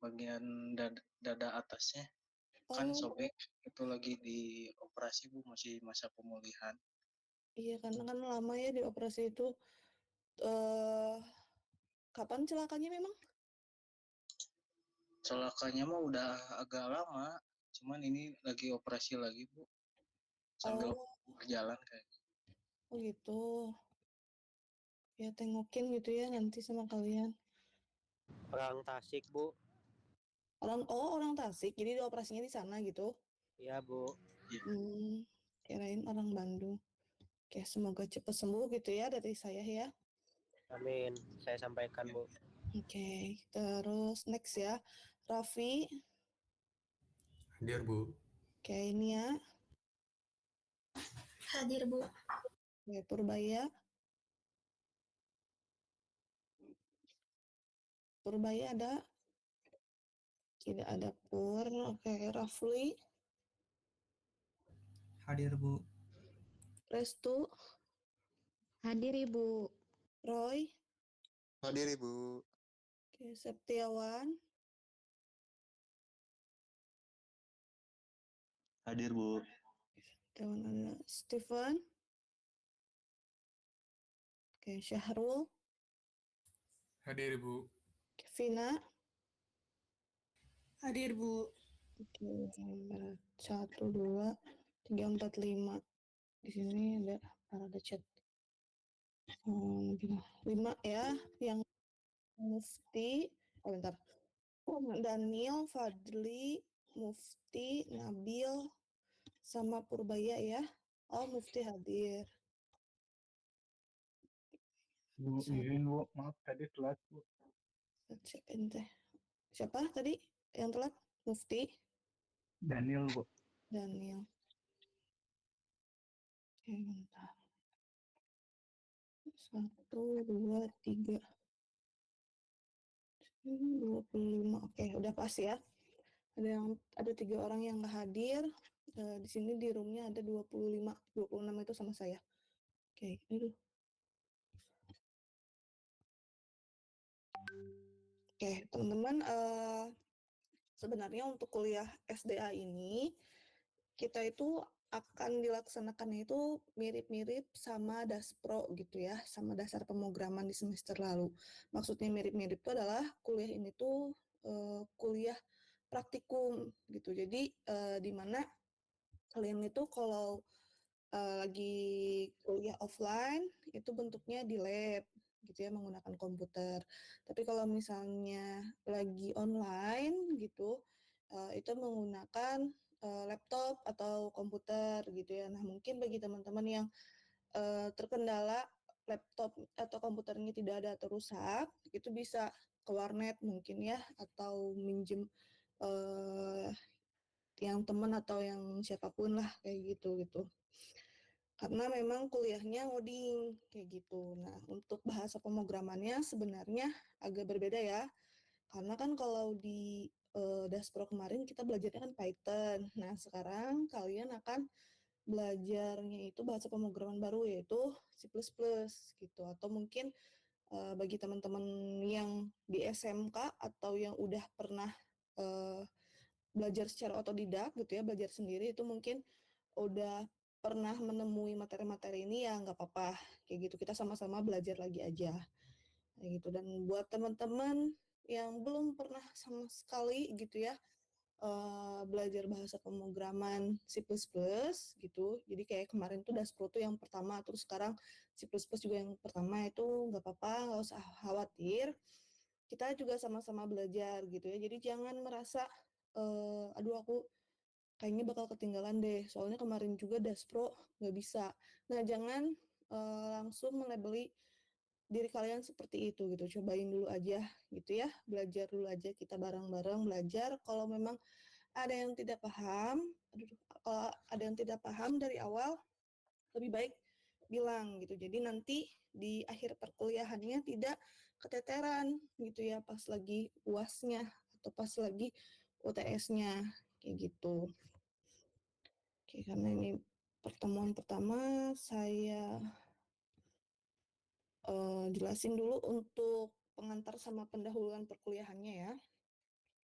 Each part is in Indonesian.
bagian dada atasnya kan Oh, sobek, itu lagi di operasi Bu, masih masa pemulihan. iya karena kan lama ya di operasi itu. eh Kapan celakanya memang? Celakanya mah udah agak lama, cuman ini lagi operasi lagi Bu, sambil Oh, berjalan kayak. oh gitu. Ya tengokin gitu ya nanti sama kalian. Orang Tasik, Bu. Orang Tasik, jadi operasinya di sana gitu. Iya, Bu. Ya. Kirain orang Bandung. Oke, semoga cepat sembuh gitu ya dari saya ya. Amin. Saya sampaikan, Bu. Oke, terus next ya. Raffi, Hadir, Bu. oke ini ya. Hadir, Bu. Oke, Purbaya. Purbaya ada? Tidak ada Pur. Oke, Rafli. Hadir, Bu. Restu. Hadir, Ibu. Roy. Hadir Ibu. Oke, Septiawan. Hadir Bu. Septiawan ada. Stephen. Oke, Syahrul. Hadir, Bu. Oke, Vina. Hadir, Bu. Oke, 1, 2, 3, 4, 5. Di sini ada chat. 5 ya. Yang Mufti. Oh, bentar. Daniel, Fadli, Mufti, Nabil, sama Purbaya ya. Oh, Mufti hadir. Bu, izin Bu, maaf tadi telat Bu. Siapa tadi yang telat? Mufti? Daniel Bu. Daniel. Oke, bentar. 1, 2, 3. 25. Oke, udah pas ya. Ada 3 orang yang nggak hadir. Di sini di roomnya ada 25. 26 itu sama saya. Oke, aduh. Oke, teman-teman, sebenarnya untuk kuliah SDA ini kita itu akan dilaksanakannya itu mirip-mirip sama Daspro gitu ya, sama dasar pemrograman di semester lalu. Maksudnya mirip-mirip itu adalah kuliah ini tuh kuliah praktikum gitu. Jadi di mana kalian itu kalau lagi kuliah offline itu bentuknya di lab gitu ya, menggunakan komputer. Tapi kalau misalnya lagi online gitu, itu menggunakan laptop atau komputer gitu ya. Nah, mungkin bagi teman-teman yang terkendala laptop atau komputernya tidak ada atau rusak, itu bisa ke warnet mungkin ya, atau minjem yang teman atau yang siapapun lah kayak gitu. Karena memang kuliahnya ngoding kayak gitu. Nah, untuk bahasa pemrogramannya sebenarnya agak berbeda ya. Karena kan kalau di Daspro kemarin kita belajarnya kan Python. Nah, sekarang kalian akan belajarnya itu bahasa pemrograman baru yaitu C++ gitu. Atau mungkin bagi teman-teman yang di SMK atau yang udah pernah belajar secara otodidak gitu ya, belajar sendiri itu mungkin udah pernah menemui materi-materi ini ya nggak apa-apa kayak gitu, kita sama-sama belajar lagi aja kayak gitu. Dan buat teman-teman yang belum pernah sama sekali gitu ya belajar bahasa pemrograman C++ gitu, jadi kayak kemarin tuh Daspro tuh yang pertama, terus sekarang C++ juga yang pertama, itu nggak apa-apa, nggak usah khawatir, kita juga sama-sama belajar gitu ya. Jadi jangan merasa aduh aku kayaknya bakal ketinggalan deh, soalnya kemarin juga Daspro nggak bisa. Nah, jangan langsung melabeli diri kalian seperti itu gitu. Cobain dulu aja gitu ya, belajar dulu aja, kita bareng-bareng belajar. Kalau memang ada yang tidak paham, kalau ada yang tidak paham dari awal, lebih baik bilang gitu. Jadi nanti di akhir perkuliahannya tidak keteteran gitu ya, pas lagi UASnya atau pas lagi UTS-nya kayak gitu. Oke, karena ini pertemuan pertama, saya jelasin dulu untuk pengantar sama pendahuluan perkuliahannya ya.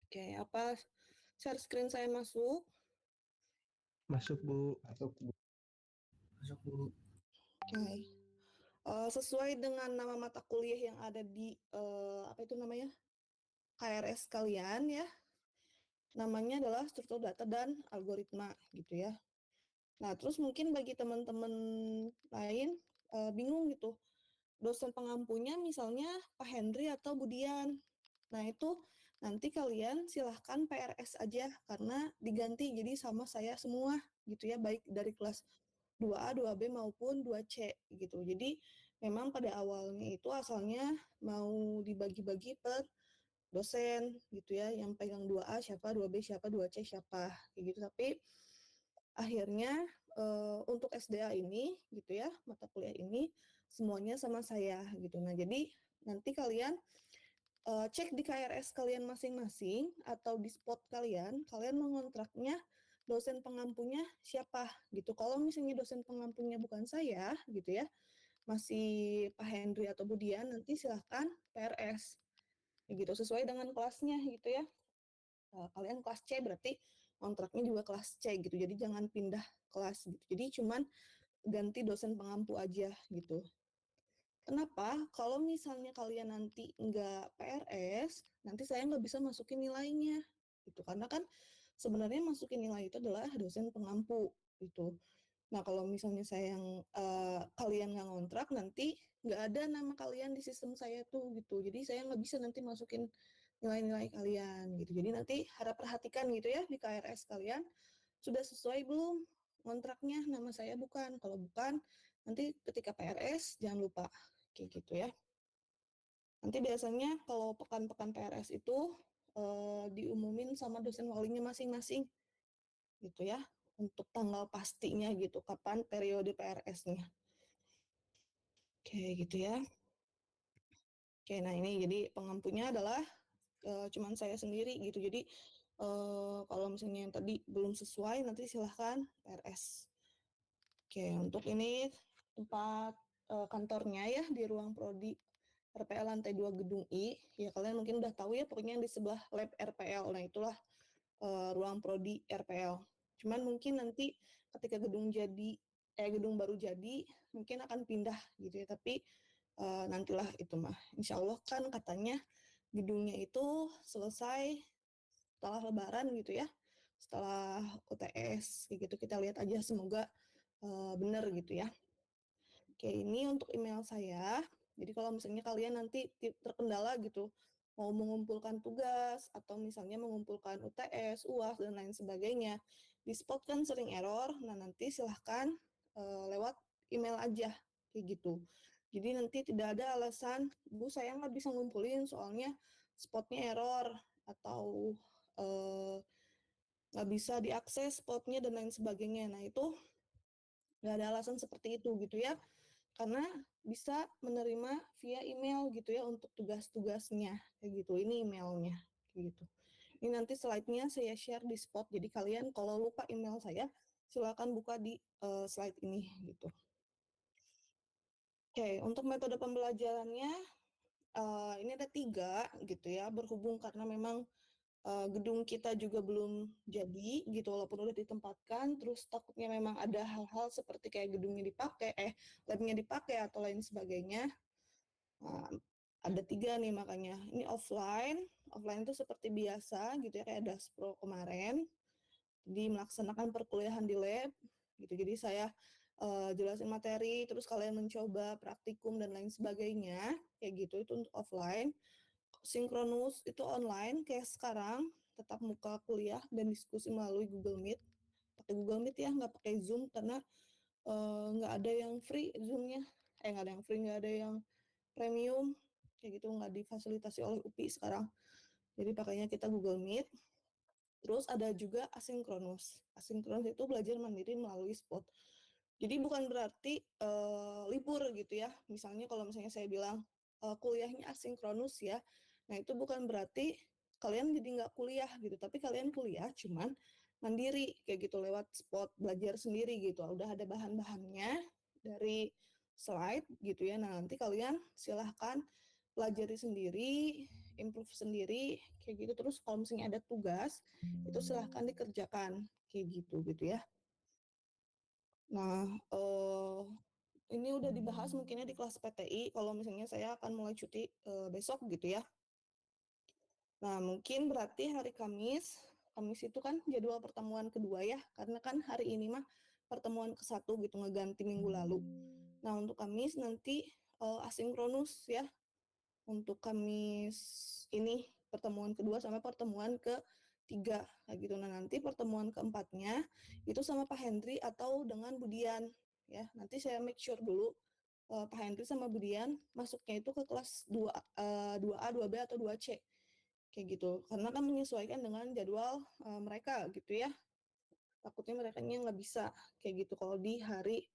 Oke, apa share screen saya masuk? Masuk, Bu. Masuk, Bu. Masuk, Bu. Oke. Sesuai dengan nama mata kuliah yang ada di apa itu namanya? KRS kalian ya. Namanya adalah struktur data dan algoritma gitu ya. Nah, terus mungkin bagi teman-teman lain bingung gitu. Dosen pengampunya misalnya Pak Henry atau Budian. Nah, itu nanti kalian silahkan PRS aja karena diganti jadi sama saya semua gitu ya, baik dari kelas 2A, 2B maupun 2C gitu. Jadi memang pada awalnya itu asalnya mau dibagi-bagi per dosen gitu ya, yang pegang 2A siapa, 2B siapa, 2C siapa kayak gitu. Tapi akhirnya untuk SDA ini gitu ya, mata kuliah ini semuanya sama saya gitu. Nah, jadi nanti kalian cek di KRS kalian masing-masing atau di spot kalian mengontraknya dosen pengampunya siapa gitu. Kalau misalnya dosen pengampunya bukan saya gitu ya, masih Pak Henry atau Budian, nanti silahkan PRS gitu sesuai dengan kelasnya gitu ya. Kalian kelas C berarti kontraknya juga kelas C gitu. Jadi jangan pindah kelas gitu. Jadi cuman ganti dosen pengampu aja gitu. Kenapa? Kalau misalnya kalian nanti nggak PRS, nanti saya nggak bisa masukin nilainya gitu. Karena kan sebenarnya masukin nilai itu adalah dosen pengampu gitu. Nah, kalau misalnya saya yang kalian nggak ngontrak, nanti nggak ada nama kalian di sistem saya tuh gitu. Jadi saya nggak bisa nanti masukin nilai-nilai kalian gitu. Jadi nanti harap perhatikan gitu ya di KRS kalian sudah sesuai belum kontraknya nama saya bukan. Kalau bukan, nanti ketika PRS jangan lupa kayak gitu ya. Nanti biasanya kalau pekan-pekan PRS itu diumumin sama dosen walinya masing-masing gitu ya untuk tanggal pastinya gitu kapan periode PRS-nya. Oke gitu ya. Oke, nah ini jadi pengampunya adalah cuman saya sendiri gitu. Jadi kalau misalnya yang tadi belum sesuai nanti silahkan PRS. Oke, untuk ini tempat kantornya ya di ruang prodi RPL lantai 2 gedung I. Ya kalian mungkin udah tahu ya pokoknya yang di sebelah lab RPL. Nah, itulah ruang prodi RPL. Cuman mungkin nanti ketika gedung baru jadi mungkin akan pindah gitu ya. Tapi nantilah itu mah. Insya Allah kan katanya gedungnya itu selesai setelah Lebaran gitu ya. Setelah UTS kayak gitu kita lihat aja semoga benar gitu ya. Oke, ini untuk email saya. Jadi kalau misalnya kalian nanti terkendala gitu, mau mengumpulkan tugas atau misalnya mengumpulkan UTS, UAS dan lain sebagainya, di spot kan sering error. Nah nanti silahkan lewat email aja kayak gitu. Jadi nanti tidak ada alasan, Bu saya nggak bisa ngumpulin soalnya spotnya error atau nggak bisa diakses spotnya dan lain sebagainya. Nah itu nggak ada alasan seperti itu gitu ya. Karena bisa menerima via email gitu ya untuk tugas-tugasnya kayak gitu. Ini emailnya kayak gitu. Ini nanti slide-nya saya share di spot. Jadi kalian kalau lupa email saya silakan buka di slide ini gitu. Oke, untuk metode pembelajarannya ini ada 3 gitu ya. Berhubung karena memang gedung kita juga belum jadi gitu walaupun udah ditempatkan terus takutnya memang ada hal-hal seperti kayak gedungnya dipakai labnya dipakai atau lain sebagainya. Nah, ada 3 nih makanya ini offline itu seperti biasa gitu ya kayak Daspro kemarin jadi melaksanakan perkuliahan di lab gitu jadi saya jelasin materi terus kalian mencoba praktikum dan lain sebagainya kayak gitu itu untuk offline. Sinkronus itu online kayak sekarang tetap muka kuliah dan diskusi melalui Google Meet pakai Google Meet ya nggak pakai Zoom karena nggak ada yang free Zoom-nya nggak ada yang free nggak ada yang premium kayak gitu nggak difasilitasi oleh UPI sekarang jadi pakainya kita Google Meet. Terus ada juga asinkronus itu belajar mandiri melalui spot. Jadi bukan berarti libur gitu ya. Misalnya kalau misalnya saya bilang kuliahnya asinkronus ya. Nah itu bukan berarti kalian jadi nggak kuliah gitu. Tapi kalian kuliah cuman mandiri kayak gitu lewat spot belajar sendiri gitu. Udah ada bahan-bahannya dari slide gitu ya. Nah nanti kalian silahkan pelajari sendiri improve sendiri kayak gitu. Terus kalau misalnya ada tugas itu silahkan dikerjakan kayak gitu ya. Nah, ini udah dibahas mungkinnya di kelas PTI kalau misalnya saya akan mulai cuti besok gitu ya. Nah, mungkin berarti hari Kamis itu kan jadwal pertemuan kedua ya, karena kan hari ini mah pertemuan ke-1 gitu, ngeganti minggu lalu. Nah, untuk Kamis nanti asinkronus ya, untuk Kamis ini pertemuan kedua sama pertemuan ke-3 kayak gitu. Nah, nanti pertemuan keempatnya itu sama Pak Hendri atau dengan Budian ya. Nanti saya make sure dulu Pak Hendri sama Budian masuknya itu ke kelas 2A, 2B atau 2C kayak gitu. Karena kan menyesuaikan dengan jadwal mereka gitu ya. Takutnya mereka nggak bisa kayak gitu kalau di hari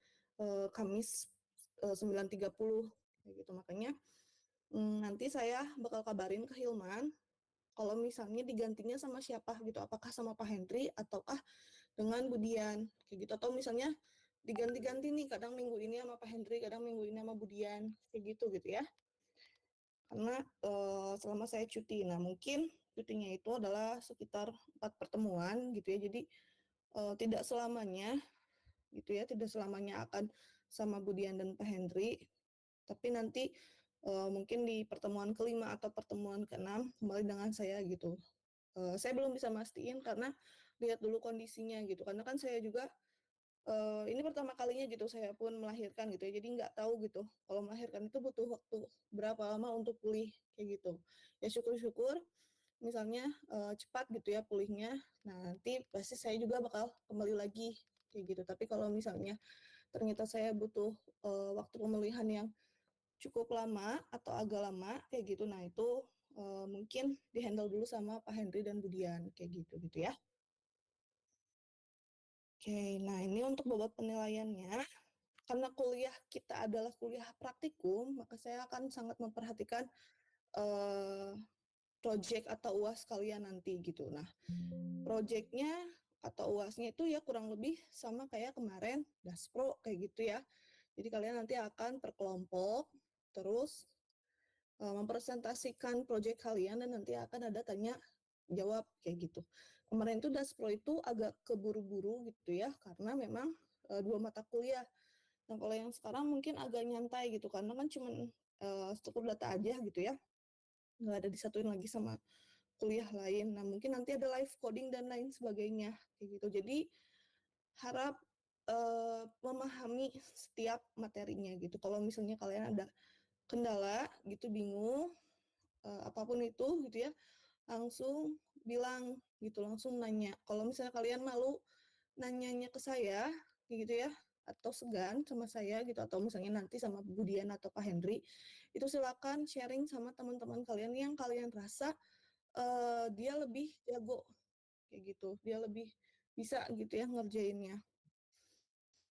Kamis 9.30 kayak gitu. Makanya nanti saya bakal kabarin ke Hilman kalau misalnya digantinya sama siapa gitu, apakah sama Pak Hendri ataukah dengan Budian kayak gitu, atau misalnya diganti-ganti nih, kadang minggu ini sama Pak Hendri, kadang minggu ini sama Budian kayak gitu ya. Karena selama saya cuti, nah mungkin cutinya itu adalah sekitar 4 pertemuan gitu ya, jadi tidak selamanya gitu ya, tidak selamanya akan sama Budian dan Pak Hendri, tapi nanti mungkin di pertemuan ke-5 atau pertemuan ke-6 kembali dengan saya gitu. Saya belum bisa mastiin karena lihat dulu kondisinya gitu, karena kan saya juga ini pertama kalinya gitu saya pun melahirkan gitu ya, jadi nggak tahu gitu kalau melahirkan itu butuh waktu berapa lama untuk pulih kayak gitu. Ya syukur-syukur misalnya cepat gitu ya pulihnya, nah nanti pasti saya juga bakal kembali lagi kayak gitu. Tapi kalau misalnya ternyata saya butuh waktu pemulihan yang cukup lama atau agak lama kayak gitu, nah itu mungkin dihandle dulu sama Pak Hendri dan Budian kayak gitu ya. Oke, nah ini untuk bobot penilaiannya. Karena kuliah kita adalah kuliah praktikum, maka saya akan sangat memperhatikan project atau UAS kalian nanti gitu. Nah, projectnya atau UASnya itu ya kurang lebih sama kayak kemarin Daspro kayak gitu ya. Jadi kalian nanti akan per kelompok, terus mempresentasikan project kalian dan nanti akan ada tanya jawab kayak gitu. Kemarin itu Daspro itu agak keburu-buru gitu ya, karena memang 2 mata kuliah. Nah, kalau yang sekarang mungkin agak nyantai gitu, karena kan cuma struktur data aja gitu ya, nggak ada disatuin lagi sama kuliah lain. Nah, mungkin nanti ada live coding dan lain sebagainya kayak gitu. Jadi harap memahami setiap materinya gitu. Kalau misalnya kalian ada kendala gitu, bingung apapun itu gitu ya, langsung bilang gitu, langsung nanya. Kalau misalnya kalian malu nanyanya ke saya gitu ya, atau segan sama saya gitu, atau misalnya nanti sama Budian atau Pak Hendri, itu silakan sharing sama teman-teman kalian yang kalian rasa dia lebih jago kayak gitu, dia lebih bisa gitu ya ngerjainnya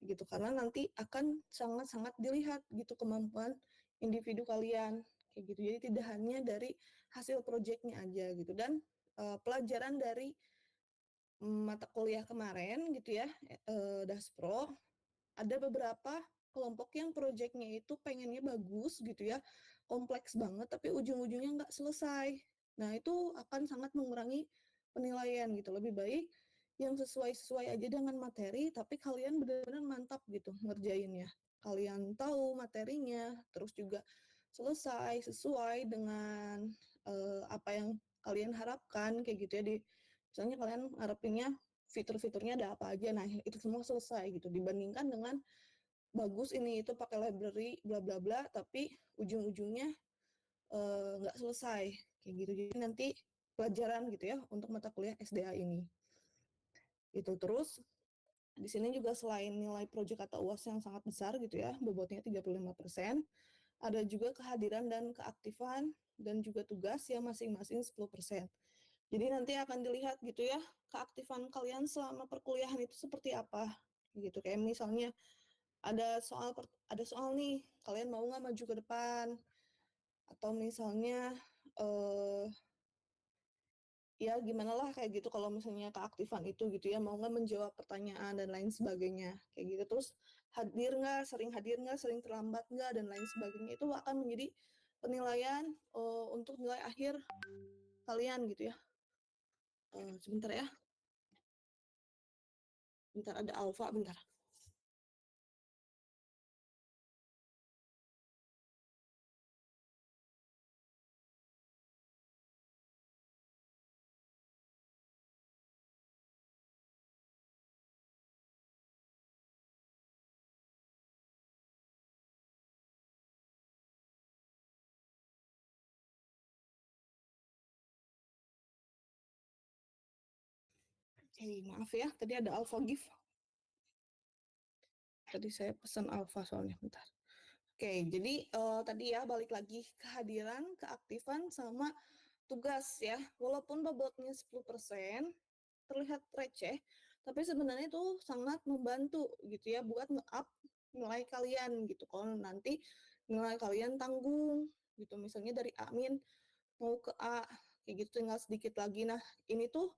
gitu, karena nanti akan sangat-sangat dilihat gitu kemampuan individu kalian kayak gitu. Jadi tidak hanya dari hasil proyeknya aja gitu. Dan pelajaran dari mata kuliah kemarin gitu ya, Daspro, ada beberapa kelompok yang proyeknya itu pengennya bagus gitu ya, kompleks banget, tapi ujung-ujungnya nggak selesai. Nah, itu akan sangat mengurangi penilaian gitu. Lebih baik yang sesuai-sesuai aja dengan materi, tapi kalian benar-benar mantap gitu ngerjainnya. Kalian tahu materinya, terus juga selesai sesuai dengan apa yang kalian harapkan kayak gitu ya. Misalnya kalian harapinnya fitur-fiturnya ada apa aja, nah itu semua selesai gitu, dibandingkan dengan bagus ini itu pakai library bla bla bla tapi ujung-ujungnya nggak selesai kayak gitu. Jadi nanti pelajaran gitu ya untuk mata kuliah SDA ini itu. Terus di sini juga selain nilai project atau UAS yang sangat besar gitu ya, bobotnya 35%, ada juga kehadiran dan keaktifan dan juga tugas yang masing-masing 10%. Jadi nanti akan dilihat gitu ya, keaktifan kalian selama perkuliahan itu seperti apa gitu. Kayak misalnya ada soal nih, kalian mau nggak maju ke depan? Atau misalnya ya gimana lah kayak gitu kalau misalnya keaktifan itu gitu ya, mau nggak menjawab pertanyaan dan lain sebagainya kayak gitu. Terus sering hadir nggak, sering terlambat nggak dan lain sebagainya, itu akan menjadi penilaian untuk nilai akhir kalian gitu ya. Sebentar ya. Bentar, ada alfa, bentar. Oke, maaf ya, tadi ada alpha gift. Tadi saya pesan alpha soalnya, bentar. Oke, jadi tadi ya balik lagi kehadiran, keaktifan, sama tugas ya. Walaupun bobotnya 10%, terlihat receh, tapi sebenarnya itu sangat membantu gitu ya buat nge-up nilai kalian gitu. Kalau nanti nilai kalian tanggung gitu, misalnya dari A min mau ke A, kayak gitu tinggal sedikit lagi. Nah, ini tuh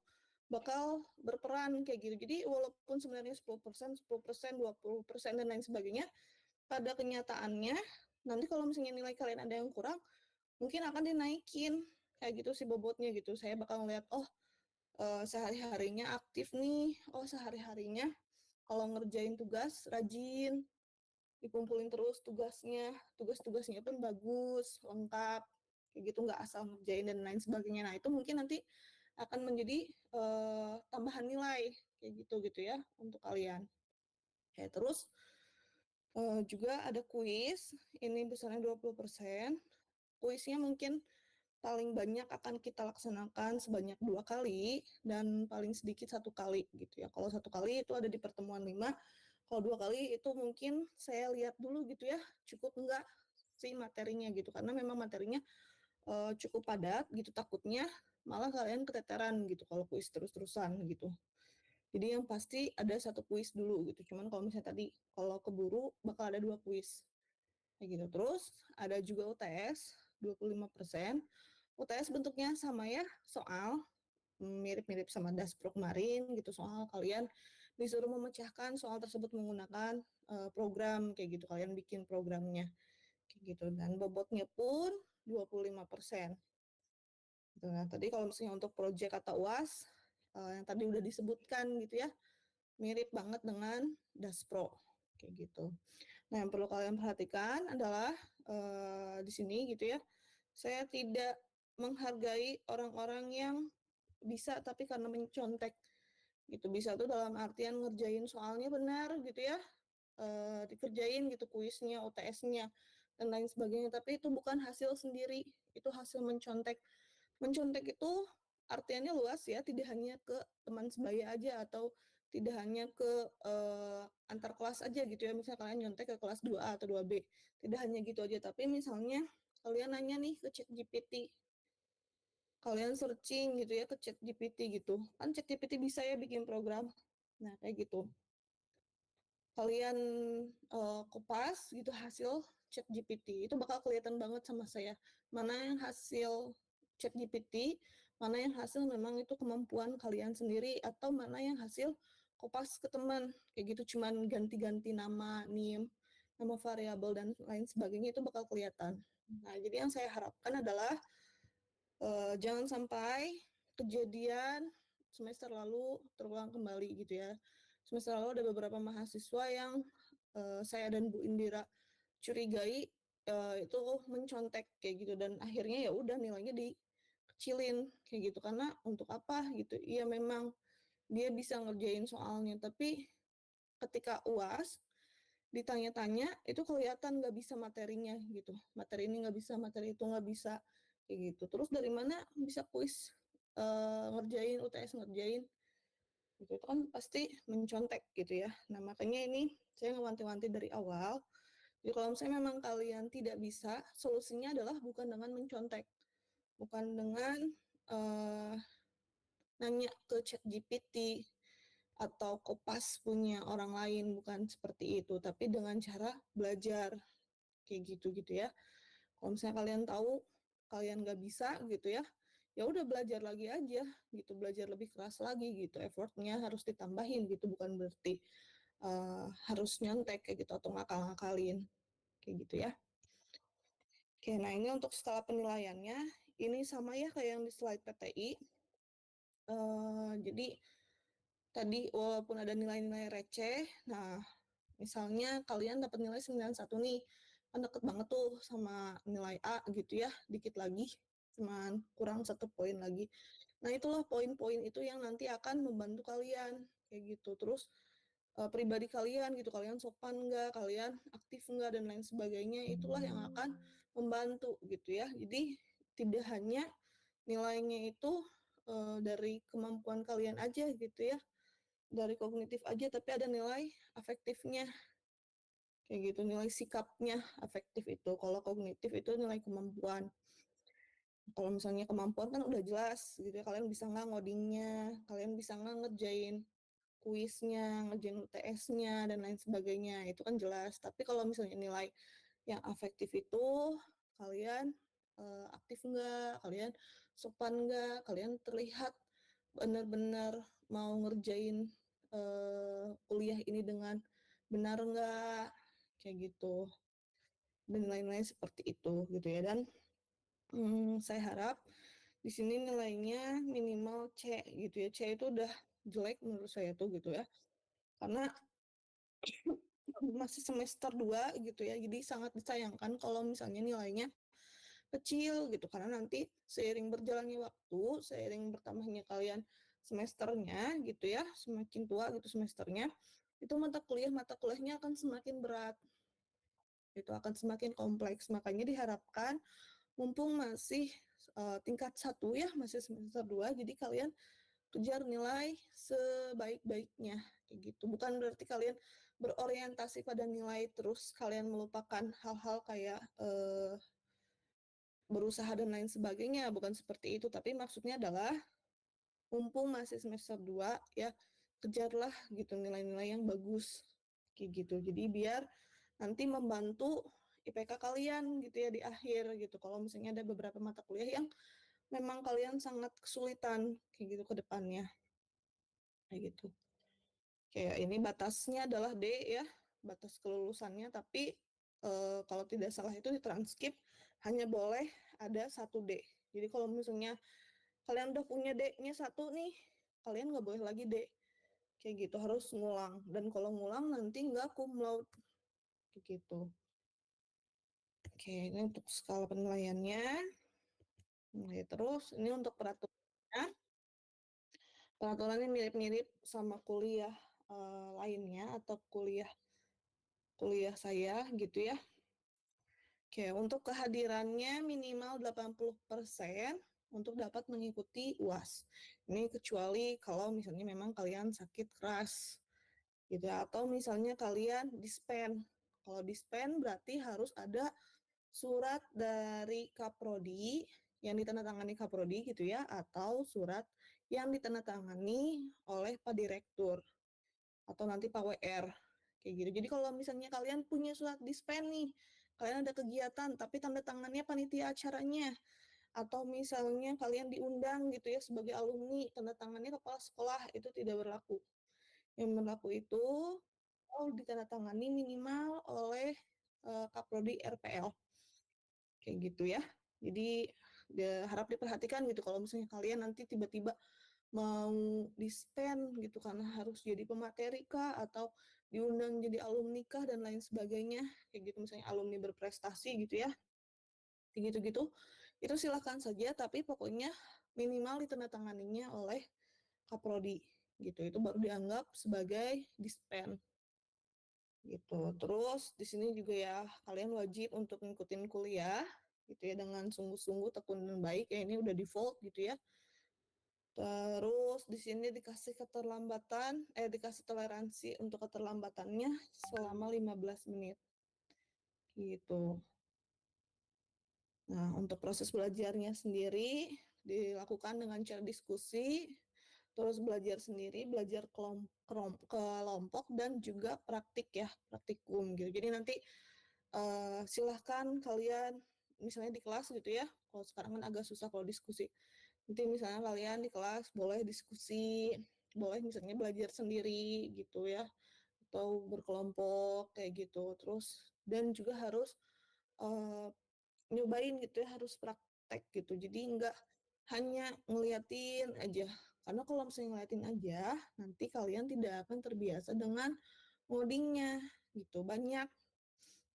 bakal berperan kayak gitu. Jadi walaupun sebenarnya 10%, 10%, 20% dan lain sebagainya, pada kenyataannya nanti kalau misalnya nilai kalian ada yang kurang, mungkin akan dinaikin kayak gitu si bobotnya gitu. Saya bakal ngeliat, oh sehari-harinya aktif nih, oh sehari-harinya kalau ngerjain tugas rajin, dikumpulin terus tugasnya, tugas-tugasnya pun bagus, lengkap, kayak gitu nggak asal ngerjain dan lain sebagainya. Nah itu mungkin nanti akan menjadi tambahan nilai kayak gitu ya untuk kalian. Ya, terus juga ada kuis, ini besarnya 20%. Kuisnya mungkin paling banyak akan kita laksanakan sebanyak 2 kali dan paling sedikit 1 kali gitu ya. Kalau 1 kali itu ada di pertemuan 5, kalau 2 kali itu mungkin saya lihat dulu gitu ya, cukup enggak sih materinya gitu. Karena memang materinya cukup padat gitu, takutnya malah kalian keteteran gitu kalau kuis terus-terusan gitu. Jadi yang pasti ada 1 kuis dulu gitu. Cuman kalau misalnya tadi kalau keburu bakal ada 2 kuis. Kayak gitu. Terus ada juga UTS 25%. UTS bentuknya sama ya, soal mirip-mirip sama Daspro kemarin gitu. Soal kalian disuruh memecahkan soal tersebut menggunakan program kayak gitu. Kalian bikin programnya kayak gitu. Dan bobotnya pun 25%. Gitu. Nah, tadi kalau misalnya untuk proyek atau UAS yang tadi udah disebutkan gitu ya, mirip banget dengan Daspro kayak gitu. Nah, yang perlu kalian perhatikan adalah di sini gitu ya, saya tidak menghargai orang-orang yang bisa tapi karena mencontek gitu. Bisa tuh dalam artian ngerjain soalnya benar gitu ya, dikerjain gitu kuisnya, UTS-nya dan lain sebagainya. Tapi itu bukan hasil sendiri, itu hasil mencontek. Mencontek itu artiannya luas ya, tidak hanya ke teman sebaya aja atau tidak hanya ke antar kelas aja gitu ya. Misalnya kalian nyontek ke kelas 2A atau 2B. Tidak hanya gitu aja, tapi misalnya kalian nanya nih ke ChatGPT. Kalian searching gitu ya ke ChatGPT gitu. Kan ChatGPT bisa ya bikin program. Nah, kayak gitu. Kalian kupas gitu hasil ChatGPT, itu bakal kelihatan banget sama saya. Mana yang hasil ChatGPT, mana yang hasil memang itu kemampuan kalian sendiri, atau mana yang hasil kopas ke teman. Kayak gitu cuman ganti-ganti nama, NIM, nama variabel dan lain sebagainya itu bakal kelihatan. Nah, jadi yang saya harapkan adalah jangan sampai kejadian semester lalu terulang kembali gitu ya. Semester lalu ada beberapa mahasiswa yang saya dan Bu Indira curigai itu mencontek kayak gitu dan akhirnya ya udah nilainya dikecilin kayak gitu karena untuk apa gitu. Iya memang dia bisa ngerjain soalnya tapi ketika UAS ditanya-tanya itu kelihatan nggak bisa materinya gitu, materi ini nggak bisa, materi itu nggak bisa kayak gitu. Terus dari mana bisa kuis ngerjain UTS ngerjain gitu, itu kan pasti mencontek gitu ya. Nah makanya ini saya ngewanti-wanti dari awal, jadi kalau misalnya memang kalian tidak bisa, solusinya adalah bukan dengan mencontek, bukan dengan nanya ke ChatGPT atau kopas punya orang lain, bukan seperti itu, tapi dengan cara belajar kayak gitu ya. Kalau misalnya kalian tahu kalian nggak bisa gitu ya, ya udah belajar lagi aja gitu, belajar lebih keras lagi gitu, effortnya harus ditambahin gitu, bukan berarti harus nyontek kayak gitu atau ngakal-ngakalin kayak gitu ya. Oke, nah ini untuk skala penilaiannya, ini sama ya kayak yang di slide PTI. Jadi tadi walaupun ada nilai-nilai receh, nah misalnya kalian dapat nilai 91 nih, kan deket banget tuh sama nilai A gitu ya, dikit lagi, cuman kurang 1 poin lagi. Nah itulah poin-poin itu yang nanti akan membantu kalian, kayak gitu. Terus pribadi kalian gitu, kalian sopan nggak, kalian aktif nggak, dan lain sebagainya, itulah yang akan membantu gitu ya. Jadi tidak hanya nilainya itu dari kemampuan kalian aja gitu ya, dari kognitif aja, tapi ada nilai afektifnya, kayak gitu, nilai sikapnya afektif itu. Kalau kognitif itu nilai kemampuan. Kalau misalnya kemampuan kan udah jelas gitu ya, kalian bisa nggak ngodingnya, kalian bisa nggak ngerjain kuisnya, ngerjain UTS-nya, dan lain sebagainya, itu kan jelas. Tapi kalau misalnya nilai yang afektif itu, kalian aktif nggak, kalian sopan nggak, kalian terlihat benar-benar mau ngerjain kuliah ini dengan benar nggak, kayak gitu, dan lain-lain seperti itu gitu ya. Dan saya harap di sini nilainya minimal C gitu ya. C itu udah jelek menurut saya tuh gitu ya. Karena masih semester 2 gitu ya. Jadi sangat disayangkan kalau misalnya nilainya kecil gitu, karena nanti seiring berjalannya waktu, seiring bertambahnya kalian semesternya gitu ya, semakin tua gitu semesternya, itu mata kuliahnya akan semakin berat. Itu akan semakin kompleks. Makanya diharapkan mumpung masih tingkat 1 ya, masih semester 2, jadi kalian kejar nilai sebaik-baiknya kayak gitu. Bukan berarti kalian berorientasi pada nilai terus kalian melupakan hal-hal kayak berusaha dan lain sebagainya, bukan seperti itu. Tapi maksudnya adalah mumpung masih semester 2 ya, kejarlah gitu nilai-nilai yang bagus kayak gitu. Jadi biar nanti membantu IPK kalian gitu ya di akhir gitu. Kalau misalnya ada beberapa mata kuliah yang memang kalian sangat kesulitan kayak gitu ke depannya. Kayak gitu. Kayak ini batasnya adalah D ya, batas kelulusannya, tapi kalau tidak salah itu di transkrip hanya boleh ada 1 D. Jadi kalau misalnya kalian udah punya D-nya 1 nih, kalian nggak boleh lagi D. Kayak gitu, harus ngulang. Dan kalau ngulang nanti nggak cum laude. Kayak gitu. Oke, ini untuk skala penilaiannya. Oke, terus ini untuk peraturannya. Peraturannya mirip-mirip sama kuliah lainnya atau kuliah saya gitu ya. Oke, untuk kehadirannya minimal 80% untuk dapat mengikuti UAS. Ini kecuali kalau misalnya memang kalian sakit keras gitu ya, atau misalnya kalian dispen. Kalau dispen berarti harus ada surat dari Kaprodi yang ditandatangani Kaprodi gitu ya, atau surat yang ditandatangani oleh Pak Direktur atau nanti Pak WR kayak gitu. Jadi kalau misalnya kalian punya surat dispen nih, kalian ada kegiatan tapi tanda tangannya panitia acaranya, atau misalnya kalian diundang gitu ya sebagai alumni, tanda tangannya kepala sekolah, itu tidak berlaku. Yang berlaku itu ditandatangani minimal oleh Kaprodi RPL kayak gitu ya. Jadi harap diperhatikan gitu kalau misalnya kalian nanti tiba-tiba mau dispen gitu karena harus jadi pemateri kah, atau diundang jadi alumni kah, dan lain sebagainya kayak gitu, misalnya alumni berprestasi gitu ya, kayak gitu-gitu, itu silahkan saja, tapi pokoknya minimal ditandatanganinya oleh Kaprodi gitu, itu baru dianggap sebagai dispen gitu. Terus di sini juga ya kalian wajib untuk ngikutin kuliah gitu ya dengan sungguh-sungguh, tekun dan baik ya, ini udah default gitu ya. Terus di sini dikasih dikasih toleransi untuk keterlambatannya selama 15 menit. Gitu. Nah, untuk proses belajarnya sendiri dilakukan dengan cara diskusi, terus belajar sendiri, belajar kelompok, dan juga praktik ya, praktikum gitu. Jadi nanti silahkan kalian misalnya di kelas gitu ya, kalau sekarang kan agak susah kalau diskusi. Nanti misalnya kalian di kelas boleh diskusi, boleh misalnya belajar sendiri gitu ya, atau berkelompok kayak gitu. Terus dan juga harus nyobain gitu ya, harus praktek gitu. Jadi nggak hanya ngeliatin aja. Karena kalau misalnya ngeliatin aja, nanti kalian tidak akan terbiasa dengan ngodingnya gitu. Banyak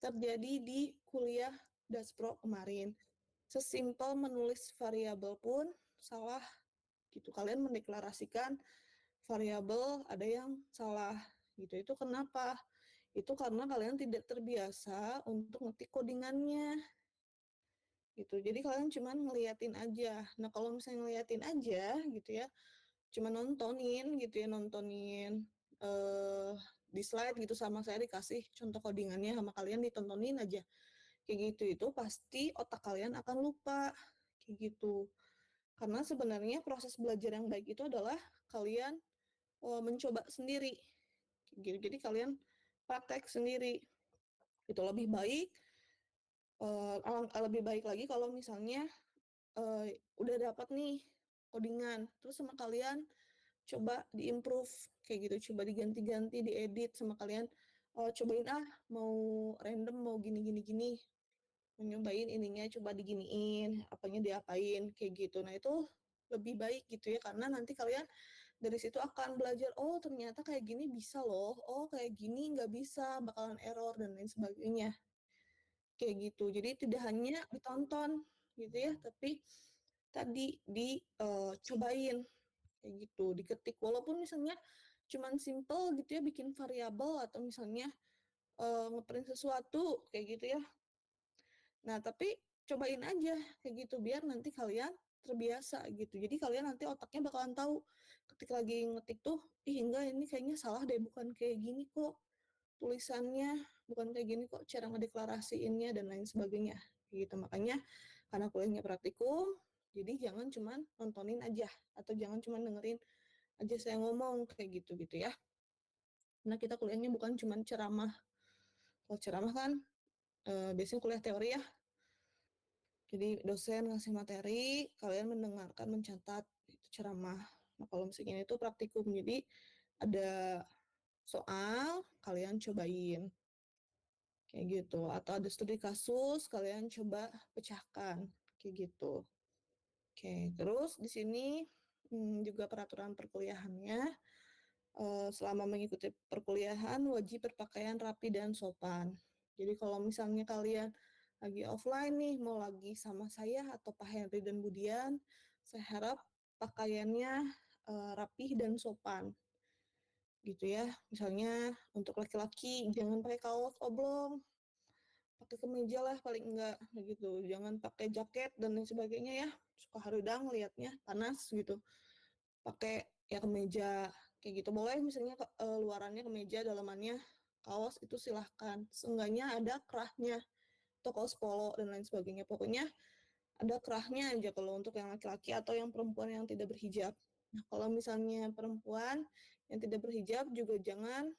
terjadi di kuliah Daspro kemarin. Sesimpel menulis variabel pun salah gitu. Kalian mendeklarasikan variabel ada yang salah gitu. Itu kenapa? Itu karena kalian tidak terbiasa untuk ngetik codingannya gitu. Jadi kalian cuma ngeliatin aja. Nah, kalau misalnya ngeliatin aja gitu ya, cuma nontonin gitu ya, nontonin di slide gitu, sama saya dikasih contoh codingannya sama kalian ditontonin aja. Kayak gitu, itu pasti otak kalian akan lupa kayak gitu. Karena sebenarnya proses belajar yang baik itu adalah kalian mencoba sendiri. Gitu. Jadi kalian praktek sendiri. Itu lebih baik. Lebih baik lagi kalau misalnya udah dapat nih codingan, terus sama kalian coba diimprove kayak gitu, coba diganti-ganti, diedit sama kalian. Cobain mau random, mau gini, nyobain ininya, coba diginiin, apanya diapain kayak gitu. Nah itu lebih baik gitu ya, karena nanti kalian dari situ akan belajar, oh ternyata kayak gini bisa loh, oh kayak gini nggak bisa, bakalan error dan lain sebagainya kayak gitu. Jadi tidak hanya ditonton gitu ya, tapi tadi dicobain kayak gitu, diketik, walaupun misalnya cuman simple gitu ya, bikin variabel atau misalnya ngeprint sesuatu kayak gitu ya. Nah, tapi cobain aja kayak gitu biar nanti kalian terbiasa gitu. Jadi kalian nanti otaknya bakalan tahu ketika lagi ngetik tuh, ih enggak ini kayaknya salah deh, bukan kayak gini kok tulisannya, bukan kayak gini kok cara ngedeklarasiinnya dan lain sebagainya. Gitu. Makanya karena kuliahnya praktikum, jadi jangan cuman nontonin aja atau jangan cuman dengerin aja saya ngomong kayak gitu ya. Nah, kita kuliahnya bukan cuman ceramah. Kalau ceramah kan biasanya kuliah teori ya. Jadi dosen ngasih materi, kalian mendengarkan, mencatat, itu ceramah. Nah, kalau misalnya itu praktikum, jadi ada soal, kalian cobain. Kayak gitu. Atau ada studi kasus, kalian coba pecahkan. Kayak gitu. Oke, terus di sini juga peraturan perkuliahannya, selama mengikuti perkuliahan wajib berpakaian rapi dan sopan. Jadi kalau misalnya kalian lagi offline nih, mau lagi sama saya atau Pak Henry dan Budian, saya harap pakaiannya rapih dan sopan. Gitu ya. Misalnya untuk laki-laki jangan pakai kaos oblong, pakai kemeja lah paling enggak gitu. Jangan pakai jaket dan lain sebagainya ya. Suka harudang liatnya, panas gitu. Pakai ya kemeja kayak gitu. Boleh misalnya luarannya kemeja, dalamannya kaos, itu silahkan. Seenggaknya ada kerahnya, atau kaos polo dan lain sebagainya. Pokoknya ada kerahnya aja kalau untuk yang laki-laki atau yang perempuan yang tidak berhijab. Nah, kalau misalnya perempuan yang tidak berhijab juga jangan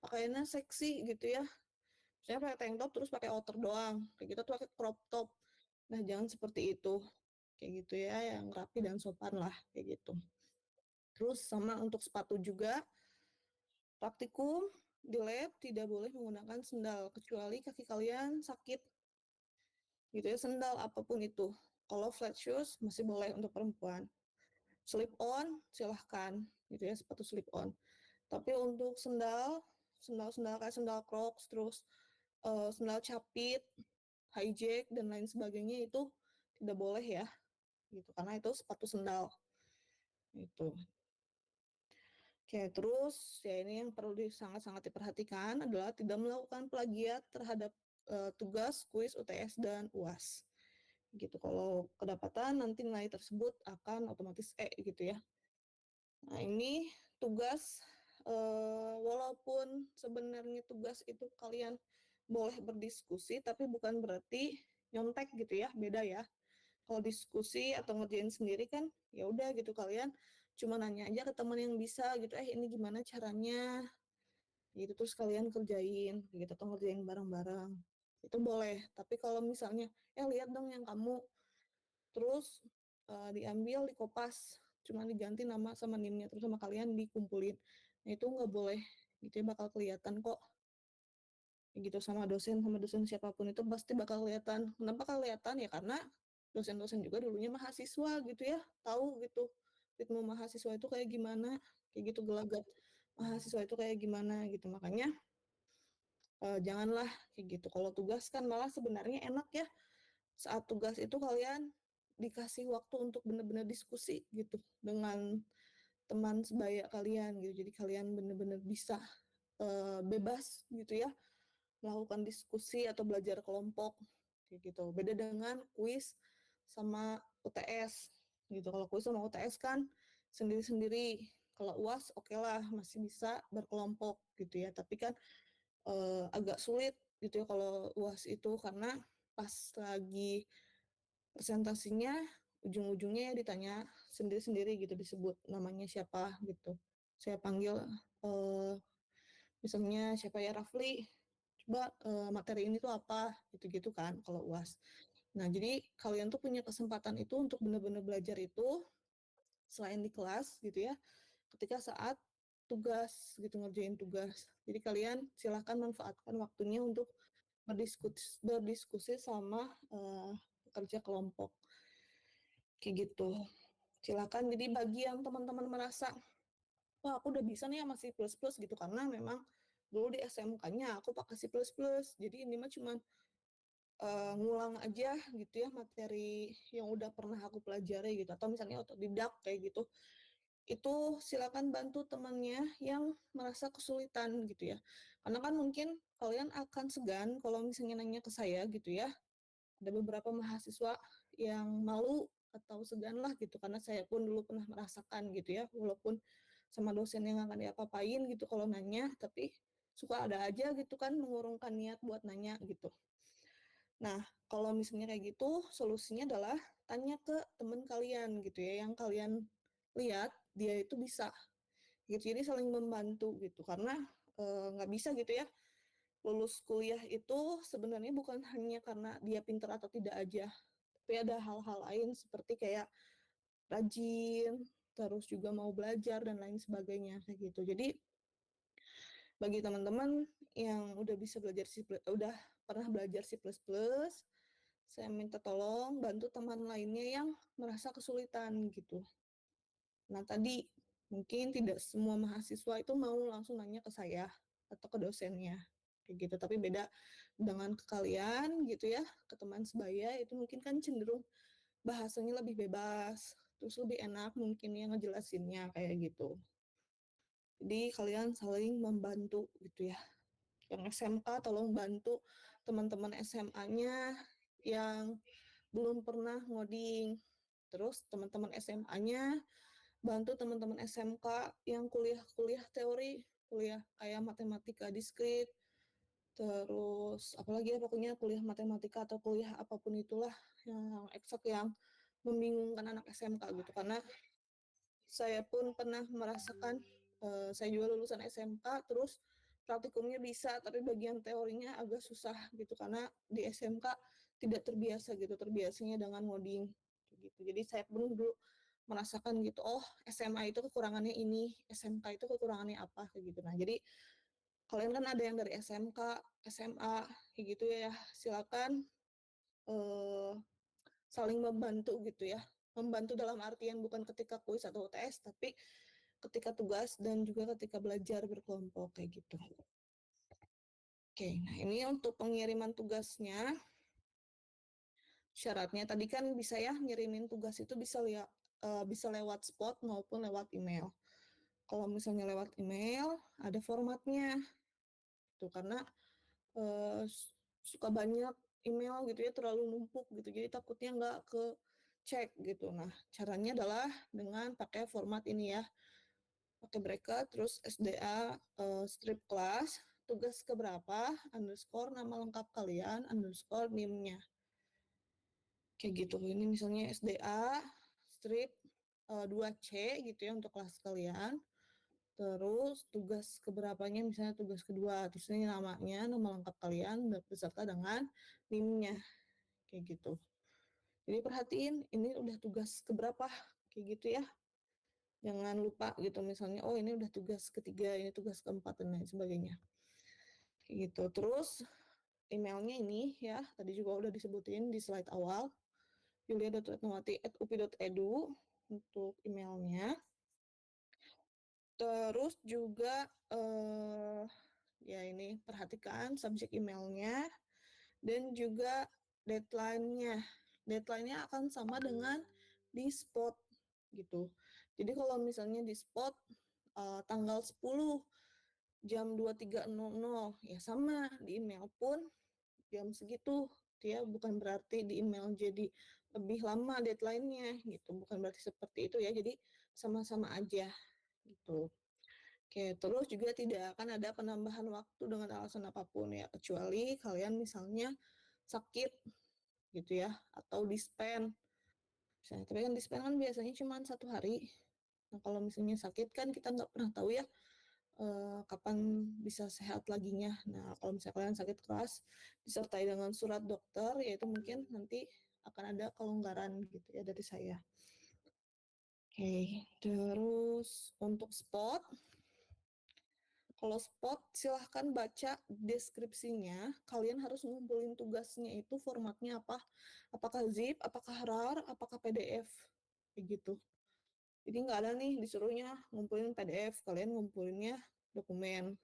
pakaiannya seksi gitu ya. Saya pakai tank top terus pakai outer doang, kayak gitu tuh pakai crop top. Nah, jangan seperti itu. Kayak gitu ya, yang rapi dan sopan lah kayak gitu. Terus sama untuk sepatu juga, praktikum di lab tidak boleh menggunakan sendal kecuali kaki kalian sakit. Gitu ya, sendal apapun itu. Kalau flat shoes masih boleh untuk perempuan. Slip on silahkan gitu ya, sepatu slip on. Tapi untuk sendal kayak sendal Crocs, terus sendal capit, hijack dan lain sebagainya itu tidak boleh ya. Gitu karena itu sepatu sendal. Itu. Oke, terus ya ini yang perlu sangat-sangat diperhatikan adalah tidak melakukan plagiat terhadap tugas, kuis, UTS, dan UAS. Gitu. Kalau kedapatan nanti nilai tersebut akan otomatis gitu ya. Nah, ini tugas, walaupun sebenarnya tugas itu kalian boleh berdiskusi, tapi bukan berarti nyontek gitu ya, beda ya. Kalau diskusi atau ngerjain sendiri kan, ya udah gitu kalian cuma nanya aja ke teman yang bisa gitu, ini gimana caranya, gitu terus kalian kerjain, gitu atau ngerjain bareng-bareng. Itu boleh. Tapi kalau misalnya, lihat dong yang kamu, terus diambil, dikopas, cuma diganti nama sama NIM-nya, terus sama kalian dikumpulin. Nah, itu nggak boleh, gitu ya, bakal kelihatan kok. gitu, sama dosen siapapun itu pasti bakal kelihatan. Kenapa kelihatan? Ya karena dosen-dosen juga dulunya mahasiswa gitu ya, tahu gitu ritme mahasiswa itu kayak gimana, kayak gitu, gelagat mahasiswa itu kayak gimana gitu. Makanya janganlah kayak gitu. Kalau tugas kan malah sebenarnya enak ya, saat tugas itu kalian dikasih waktu untuk benar-benar diskusi gitu dengan teman sebaya kalian gitu. Jadi kalian benar-benar bisa bebas gitu ya melakukan diskusi atau belajar kelompok kayak gitu. Beda dengan kuis sama UTS gitu. Kalau kuis sama UTS kan sendiri-sendiri. Kalau UAS oke lah masih bisa berkelompok gitu ya. Tapi kan agak sulit gitu ya kalau UAS itu karena pas lagi presentasinya ujung-ujungnya ya ditanya sendiri-sendiri gitu, disebut namanya siapa gitu. Saya panggil misalnya siapa ya, Rafli, coba materi ini tuh apa gitu-gitu kan kalau UAS. Nah, jadi kalian tuh punya kesempatan itu untuk benar-benar belajar itu selain di kelas gitu ya, ketika saat tugas gitu, ngerjain tugas. Jadi kalian silahkan manfaatkan waktunya untuk berdiskusi sama pekerja kelompok kayak gitu. Silakan. Jadi bagi yang teman-teman merasa wah aku udah bisa nih sama C++ gitu, karena memang dulu di SMK-nya aku pakai C++, jadi ini mah cuman ngulang aja gitu ya materi yang udah pernah aku pelajari gitu, atau misalnya otodidak kayak gitu. Itu silakan bantu temannya yang merasa kesulitan gitu ya, karena kan mungkin kalian akan segan kalau misalnya nanya ke saya gitu ya. Ada beberapa mahasiswa yang malu atau segan lah gitu, karena saya pun dulu pernah merasakan gitu ya, walaupun sama dosen yang akan diapa-apain gitu kalau nanya, tapi suka ada aja gitu kan mengurungkan niat buat nanya gitu. Nah, kalau misalnya kayak gitu, solusinya adalah tanya ke teman kalian gitu ya, yang kalian lihat dia itu bisa gitu. Jadi saling membantu gitu, karena nggak bisa gitu ya lulus kuliah itu sebenarnya bukan hanya karena dia pintar atau tidak aja, tapi ada hal-hal lain seperti kayak rajin, terus juga mau belajar dan lain sebagainya kayak gitu. Jadi bagi teman-teman yang udah bisa belajar udah pernah belajar C++, saya minta tolong bantu teman lainnya yang merasa kesulitan gitu. Nah, tadi mungkin tidak semua mahasiswa itu mau langsung nanya ke saya atau ke dosennya kayak gitu, tapi beda dengan ke kalian gitu ya, ke teman sebaya itu mungkin kan cenderung bahasanya lebih bebas, terus lebih enak mungkin ya ngejelasinnya kayak gitu. Jadi kalian saling membantu gitu ya. Yang SMK tolong bantu teman-teman SMA-nya yang belum pernah ngoding. Terus teman-teman SMA-nya bantu teman-teman SMK yang kuliah teori, kuliah kayak matematika diskrit, terus apalagi ya pokoknya kuliah matematika atau kuliah apapun itulah yang eksak yang membingungkan anak SMK gitu. Karena saya pun pernah merasakan, saya juga lulusan SMK, terus praktikumnya bisa, tapi bagian teorinya agak susah gitu, karena di SMK tidak terbiasa gitu, terbiasanya dengan ngoding gitu. Jadi saya pun dulu merasakan gitu, oh SMA itu kekurangannya ini, SMK itu kekurangannya apa kayak gitu. Nah, jadi kalian kan ada yang dari SMK, SMA kayak gitu ya, silakan saling membantu gitu ya. Membantu dalam artian bukan ketika kuis atau UTS, tapi ketika tugas dan juga ketika belajar berkelompok kayak gitu. Oke, nah ini untuk pengiriman tugasnya. Syaratnya tadi kan bisa ya ngirimin tugas itu bisa lewat spot maupun lewat email. Kalau misalnya lewat email ada formatnya. Tuh karena eh, suka banyak email gitu ya, terlalu numpuk gitu. Jadi takutnya nggak ke cek gitu. Nah, caranya adalah dengan pakai format ini ya. Pakai bracket, terus SDA, strip class, tugas keberapa, underscore, nama lengkap kalian, underscore, NIM-nya. Kayak gitu. Ini misalnya SDA, strip 2C gitu ya untuk kelas kalian. Terus tugas keberapanya misalnya tugas kedua, terus ini namanya, nama lengkap kalian beserta dengan NIM-nya. Kayak gitu. Jadi perhatiin ini udah tugas keberapa kayak gitu ya. Jangan lupa gitu misalnya, oh ini udah tugas ketiga, ini tugas keempat dan lain sebagainya. gitu. Terus emailnya ini ya, tadi juga udah disebutin di slide awal, yulia.retnowati@upi.edu untuk emailnya. Terus juga ya ini perhatikan subjek emailnya dan juga deadline-nya. Deadline-nya akan sama dengan di spot gitu. Jadi kalau misalnya di spot tanggal 10 jam 23.00 ya sama di email pun jam segitu. Dia bukan berarti di email jadi lebih lama deadline-nya gitu. Bukan berarti seperti itu ya. Jadi sama-sama aja gitu. Oke, terus juga tidak akan ada penambahan waktu dengan alasan apapun ya, kecuali kalian misalnya sakit gitu ya, atau dispen. Misalnya, tapi kan dispen kan biasanya cuma 1 hari. Nah, kalau misalnya sakit kan kita nggak pernah tahu ya kapan bisa sehat laginya. Nah, kalau misalnya kalian sakit keras disertai dengan surat dokter, yaitu mungkin nanti akan ada kelonggaran gitu ya dari saya. Oke, terus untuk spot, kalau spot silahkan baca deskripsinya. Kalian harus ngumpulin tugasnya itu formatnya apa? Apakah zip, apakah RAR, apakah PDF, kayak gitu. Jadi nggak ada nih disuruhnya ngumpulin PDF, kalian ngumpulinnya dokumen,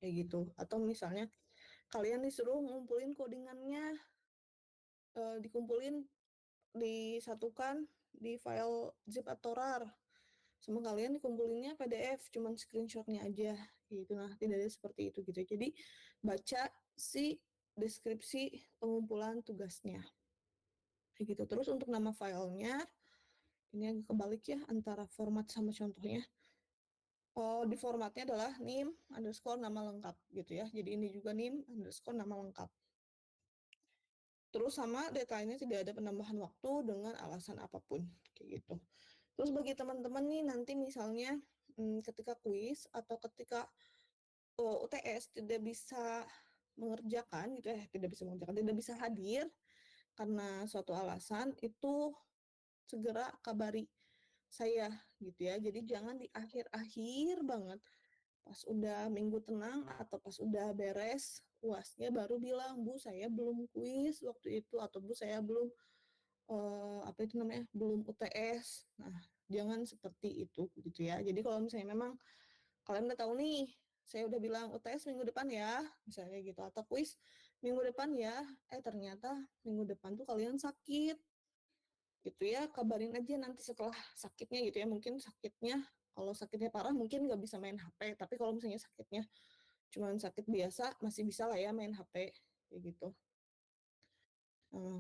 kayak gitu. Atau misalnya kalian disuruh ngumpulin codingannya, dikumpulin, disatukan di file zip atau RAR. Sama kalian dikumpulinnya PDF, cuman screenshotnya aja gitu. Nah, tidak ada seperti itu gitu. Jadi baca si deskripsi pengumpulan tugasnya kayak gitu. Terus untuk nama filenya ini agak kebalik ya antara format sama contohnya. Oh, di formatnya adalah nim underscore nama lengkap gitu ya. Jadi ini juga nim underscore nama lengkap. Terus sama deadline-nya tidak ada penambahan waktu dengan alasan apapun kayak gitu. Terus bagi teman-teman nih nanti misalnya ketika kuis atau ketika UTS tidak bisa mengerjakan gitu ya, tidak bisa hadir karena suatu alasan, itu segera kabari saya gitu ya. Jadi jangan di akhir-akhir banget pas udah minggu tenang atau pas udah beres UASnya baru bilang, Bu saya belum kuis waktu itu, atau Bu saya belum apa itu namanya, belum UTS. Nah, jangan seperti itu gitu ya. Jadi kalau misalnya memang kalian udah tahu nih, saya udah bilang UTS minggu depan ya, misalnya gitu, atau kuis minggu depan ya, ternyata minggu depan tuh kalian sakit gitu ya, kabarin aja nanti setelah sakitnya gitu ya. Mungkin sakitnya, kalau sakitnya parah mungkin nggak bisa main HP, tapi kalau misalnya sakitnya cuma sakit biasa masih bisa lah ya main HP kayak gitu.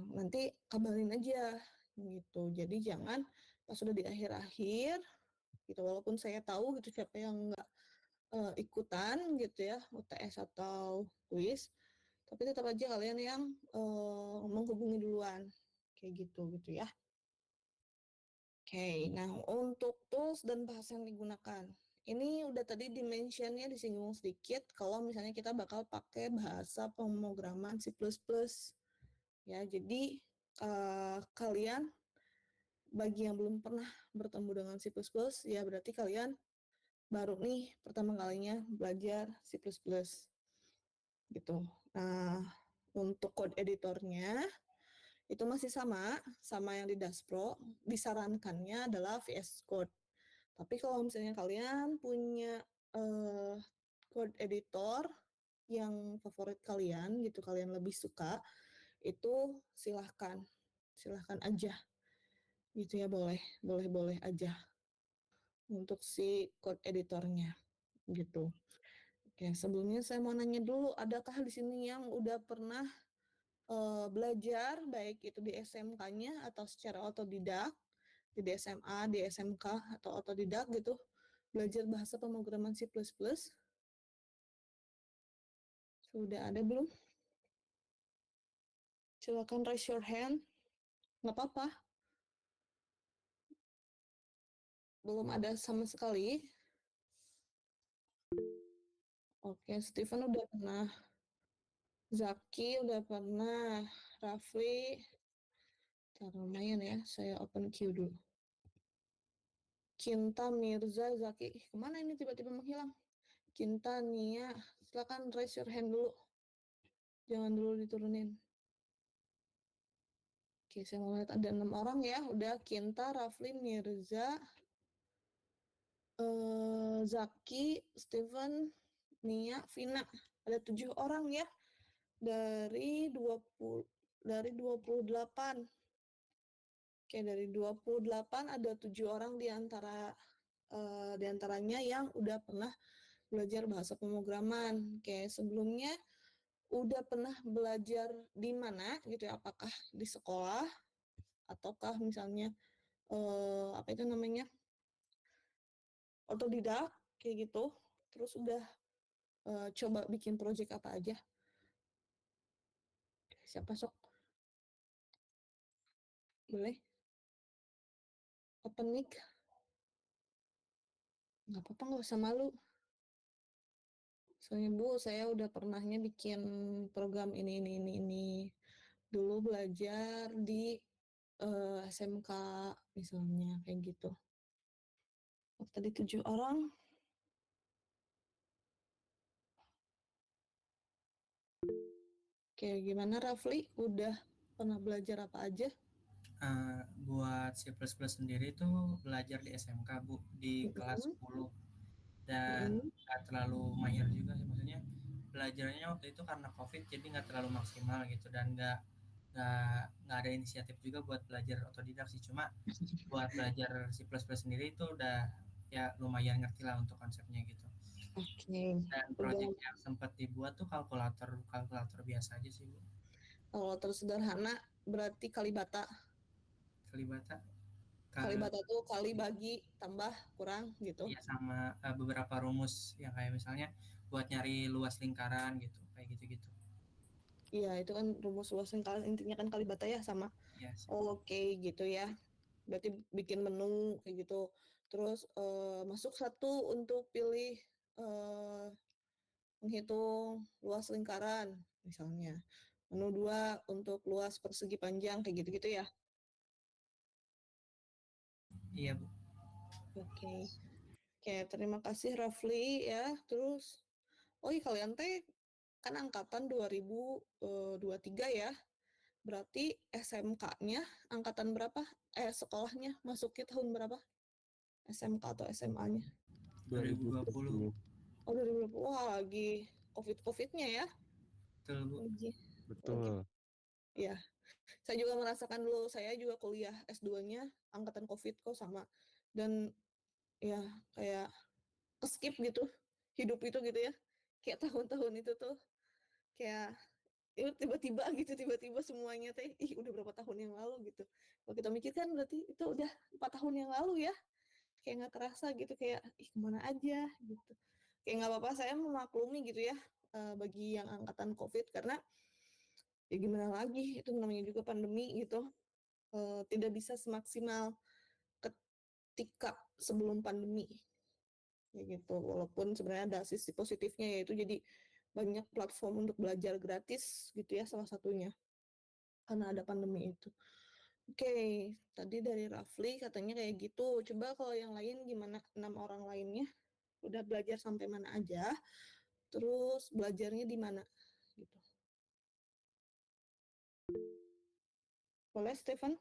Nanti kabarin aja gitu. Jadi jangan pas sudah di akhir-akhir gitu, walaupun saya tahu gitu siapa yang nggak ikutan gitu ya UTS atau kuis, tapi tetap aja kalian yang menghubungi duluan kayak gitu ya. Oke, nah untuk tools dan bahasa yang digunakan. Ini udah tadi dimensionnya disinggung sedikit kalau misalnya kita bakal pakai bahasa pemrograman C++. Ya, jadi kalian bagi yang belum pernah bertemu dengan C++, ya berarti kalian baru nih pertama kalinya belajar C++. Gitu. Nah, untuk code editornya itu masih sama yang di Daspro. Disarankannya adalah VS Code. Tapi kalau misalnya kalian punya code editor yang favorit kalian gitu, kalian lebih suka, itu silahkan aja gitu ya, boleh aja untuk si code editornya gitu. Oke, sebelumnya saya mau nanya dulu, adakah di sini yang udah pernah belajar baik itu di SMK-nya atau secara otodidak, di SMA, di SMK atau otodidak gitu, belajar bahasa pemrograman C++? Sudah ada belum? Silakan raise your hand. Nggak apa-apa. Belum ada sama sekali. Oke, Steven udah pernah. Zaki udah pernah. Rafli. Lumayan ya, saya open queue dulu. Kinta, Mirza, Zaki. Kemana ini tiba-tiba menghilang? Kinta, Nia, Silakan raise your hand dulu. Jangan dulu diturunin. Oke, saya mau lihat ada 6 orang ya. Udah Kinta, Rafli, Mirza, Zaki, Steven, Nia, Vina. Ada 7 orang ya. Dari 28. Oke, dari 28 ada 7 orang di antaranya yang udah pernah belajar bahasa pemrograman. Oke, sebelumnya udah pernah belajar di mana gitu ya? Apakah di sekolah ataukah misalnya apa itu namanya? Otodidak kayak gitu. Terus udah coba bikin project apa aja? Siapa sok? Boleh? Open mic? Nggak apa-apa, nggak usah malu. Soalnya Bu, saya udah pernahnya bikin program ini. Dulu belajar di SMK misalnya kayak gitu. Oh, tadi 7 orang. Oke, gimana Rafli? Udah pernah belajar apa aja? Buat C++ sendiri tuh belajar di SMK Bu, di kelas 10, dan nggak terlalu mahir juga sih, maksudnya belajarnya waktu itu karena COVID jadi nggak terlalu maksimal gitu, dan nggak ada inisiatif juga buat belajar otodidak sih. Cuma buat belajar C++ sendiri itu udah ya lumayan ngerti lah untuk konsepnya gitu. Oke. Dan project yang sempat dibuat tuh kalkulator biasa aja sih Bu. Kalau tersederhana berarti kalibata. Kalibata Kalibata tuh kali bagi tambah kurang gitu. ya, sama beberapa rumus yang kayak misalnya buat nyari luas lingkaran gitu, kayak gitu-gitu. Iya, itu kan rumus luas lingkaran, intinya kan kalibata ya sama. Ya, Oke, gitu ya. Berarti bikin menu kayak gitu. Terus masuk 1 untuk pilih menghitung luas lingkaran misalnya. Menu 2 untuk luas persegi panjang kayak gitu-gitu ya. iya Bu. Oke. Oke, terima kasih Rafli ya. Terus oh iya, kalian teh kan angkatan 2023 ya. Berarti SMK-nya angkatan berapa? Sekolahnya masuknya tahun berapa? SMK atau SMA-nya? 2020. Oh, 2020. Wah, lagi COVID-COVID-nya ya. Betul Bu. Betul. Ya, saya juga merasakan dulu. Saya juga kuliah S2-nya angkatan COVID kok sama. Dan ya kayak skip gitu hidup itu gitu ya. Kayak tahun-tahun itu tuh kayak itu tiba-tiba semuanya teh udah berapa tahun yang lalu gitu. Kalau kita mikir kan berarti itu udah 4 tahun yang lalu ya. Kayak nggak terasa gitu, kayak kemana aja gitu. Kayak nggak apa-apa, saya memaklumi gitu ya bagi yang angkatan COVID, karena ya gimana lagi, itu namanya juga pandemi gitu. Tidak bisa semaksimal ketika sebelum pandemi kayak gitu. Walaupun sebenarnya ada sisi positifnya, yaitu jadi banyak platform untuk belajar gratis gitu ya, salah satunya karena ada pandemi itu. Oke, tadi dari Rafli katanya kayak gitu. Coba kalau yang lain gimana? 6 orang lainnya udah belajar sampai mana aja? Terus belajarnya di mana? Gitu. Boleh, Stephen?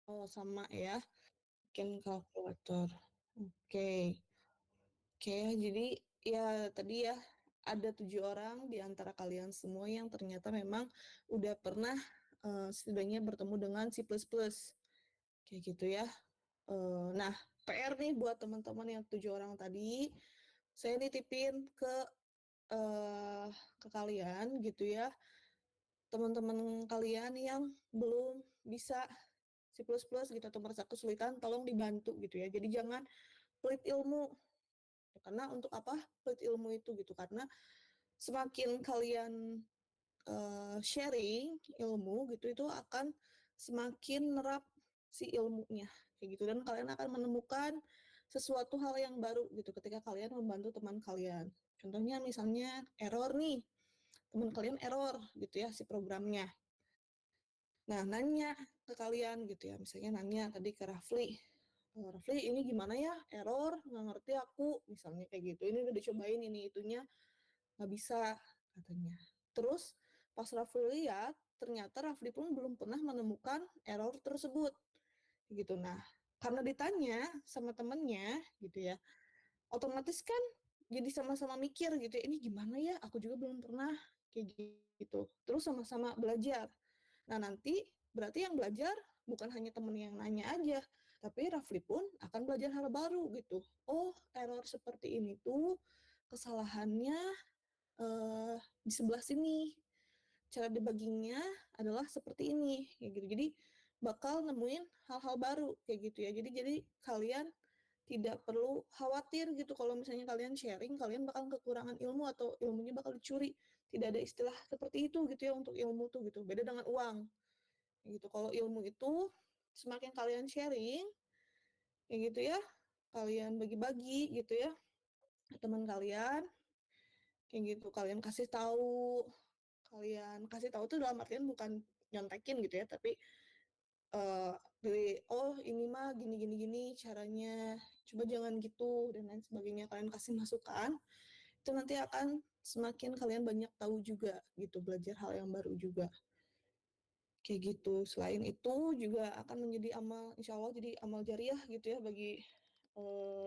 Oh, sama ya. Bikin kalkulator. Oke. Oke, jadi ya tadi ya ada 7 orang di antara kalian semua yang ternyata memang udah pernah setidaknya bertemu dengan C++. Kayak gitu ya. Nah, PR nih buat teman-teman yang 7 orang tadi, saya nitipin ke kalian gitu ya. Teman-teman kalian yang belum bisa C++ gitu atau merasa kesulitan, tolong dibantu gitu ya. Jadi jangan pelit ilmu. Karena untuk apa pelit ilmu itu gitu? Karena semakin kalian sharing ilmu gitu, itu akan semakin nerap si ilmunya kayak gitu, dan kalian akan menemukan sesuatu hal yang baru gitu ketika kalian membantu teman kalian. Contohnya misalnya error nih, teman kalian error gitu ya si programnya. Nah, nanya ke kalian gitu ya, misalnya nanya tadi ke Rafli, Rafli ini gimana ya, error, nggak ngerti aku, misalnya kayak gitu. Ini udah dicobain ini itunya, nggak bisa katanya. Terus pas Rafli lihat, ternyata Rafli pun belum pernah menemukan error tersebut. Gitu. Nah, karena ditanya sama temennya gitu ya, otomatis kan jadi sama-sama mikir gitu ya, ini gimana ya, aku juga belum pernah kayak gitu. Terus sama-sama belajar. Nah, nanti berarti yang belajar bukan hanya temen yang nanya aja, tapi Rafli pun akan belajar hal baru gitu. Oh, error seperti ini tuh kesalahannya di sebelah sini. Cara debuggingnya adalah seperti ini, kayak gitu. Jadi bakal nemuin hal-hal baru kayak gitu ya. Jadi kalian tidak perlu khawatir gitu kalau misalnya kalian sharing, kalian bakal kekurangan ilmu atau ilmunya bakal dicuri. Tidak ada istilah seperti itu gitu ya untuk ilmu tuh gitu. Beda dengan uang gitu. Kalau ilmu itu semakin kalian sharing kayak gitu ya, kalian bagi-bagi gitu ya teman kalian kayak gitu, kalian kasih tahu tuh dalam artian bukan nyontekin gitu ya, tapi dari oh ini mah gini gini gini caranya, coba jangan gitu dan lain sebagainya, kalian kasih masukan, itu nanti akan semakin kalian banyak tahu juga gitu, belajar hal yang baru juga kayak gitu. Selain itu juga akan menjadi amal, insya Allah jadi amal jariah gitu ya bagi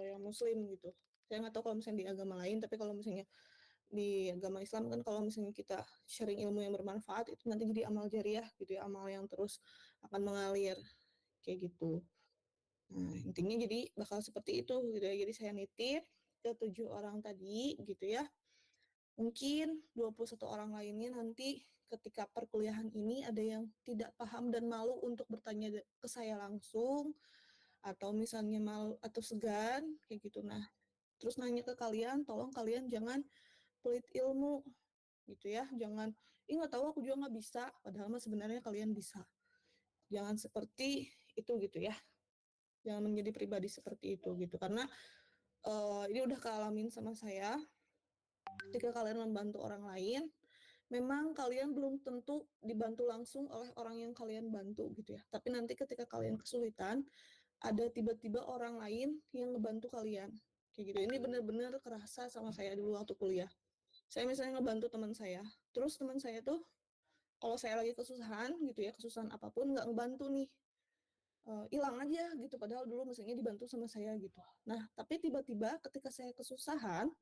yang muslim gitu. Saya nggak tahu kalau misalnya di agama lain, tapi kalau misalnya di agama Islam kan kalau misalnya kita sharing ilmu yang bermanfaat itu nanti jadi amal jariah gitu ya, amal yang terus akan mengalir kayak gitu. Nah, intinya jadi bakal seperti itu gitu ya. Jadi saya nitip ke 7 orang tadi gitu ya. Mungkin 21 orang lainnya nanti ketika perkuliahan ini ada yang tidak paham dan malu untuk bertanya ke saya langsung, atau misalnya malu atau segan kayak gitu. Nah, terus nanya ke kalian, tolong kalian jangan pelit ilmu gitu ya. Jangan, ih nggak tahu aku juga nggak bisa, padahal mah sebenarnya kalian bisa. Jangan seperti itu gitu ya. Jangan menjadi pribadi seperti itu gitu, karena ini udah kealamin sama saya. Ketika kalian membantu orang lain, memang kalian belum tentu dibantu langsung oleh orang yang kalian bantu gitu ya. Tapi nanti ketika kalian kesulitan, ada tiba-tiba orang lain yang ngebantu kalian. Kayak gitu. Ini benar-benar kerasa sama saya dulu waktu kuliah. Saya misalnya ngebantu teman saya, terus teman saya tuh kalau saya lagi kesusahan gitu ya, kesusahan apapun nggak ngebantu nih, hilang aja gitu. Padahal dulu misalnya dibantu sama saya gitu. Nah, tapi tiba-tiba ketika saya kesusahan,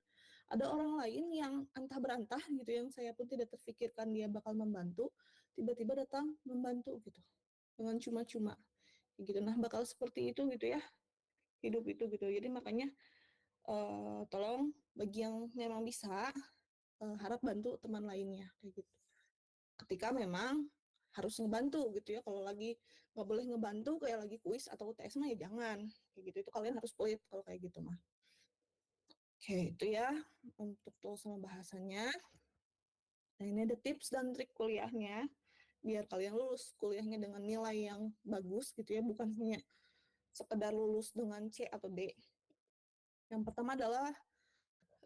ada orang lain yang antah berantah gitu, yang saya pun tidak terfikirkan dia bakal membantu, tiba-tiba datang membantu gitu dengan cuma-cuma gitu. Nah, bakal seperti itu gitu ya hidup itu gitu. Jadi makanya tolong bagi yang memang bisa, harap bantu teman lainnya kayak gitu. Ketika memang harus ngebantu gitu ya. Kalau lagi nggak boleh ngebantu kayak lagi kuis atau UTS mah ya jangan kayak gitu. Itu kalian harus pelit kalau kayak gitu mah. Oke, itu ya untuk tools sama bahasanya. Nah, ini ada tips dan trik kuliahnya biar kalian lulus kuliahnya dengan nilai yang bagus gitu ya, bukan hanya sekedar lulus dengan C atau D. Yang pertama adalah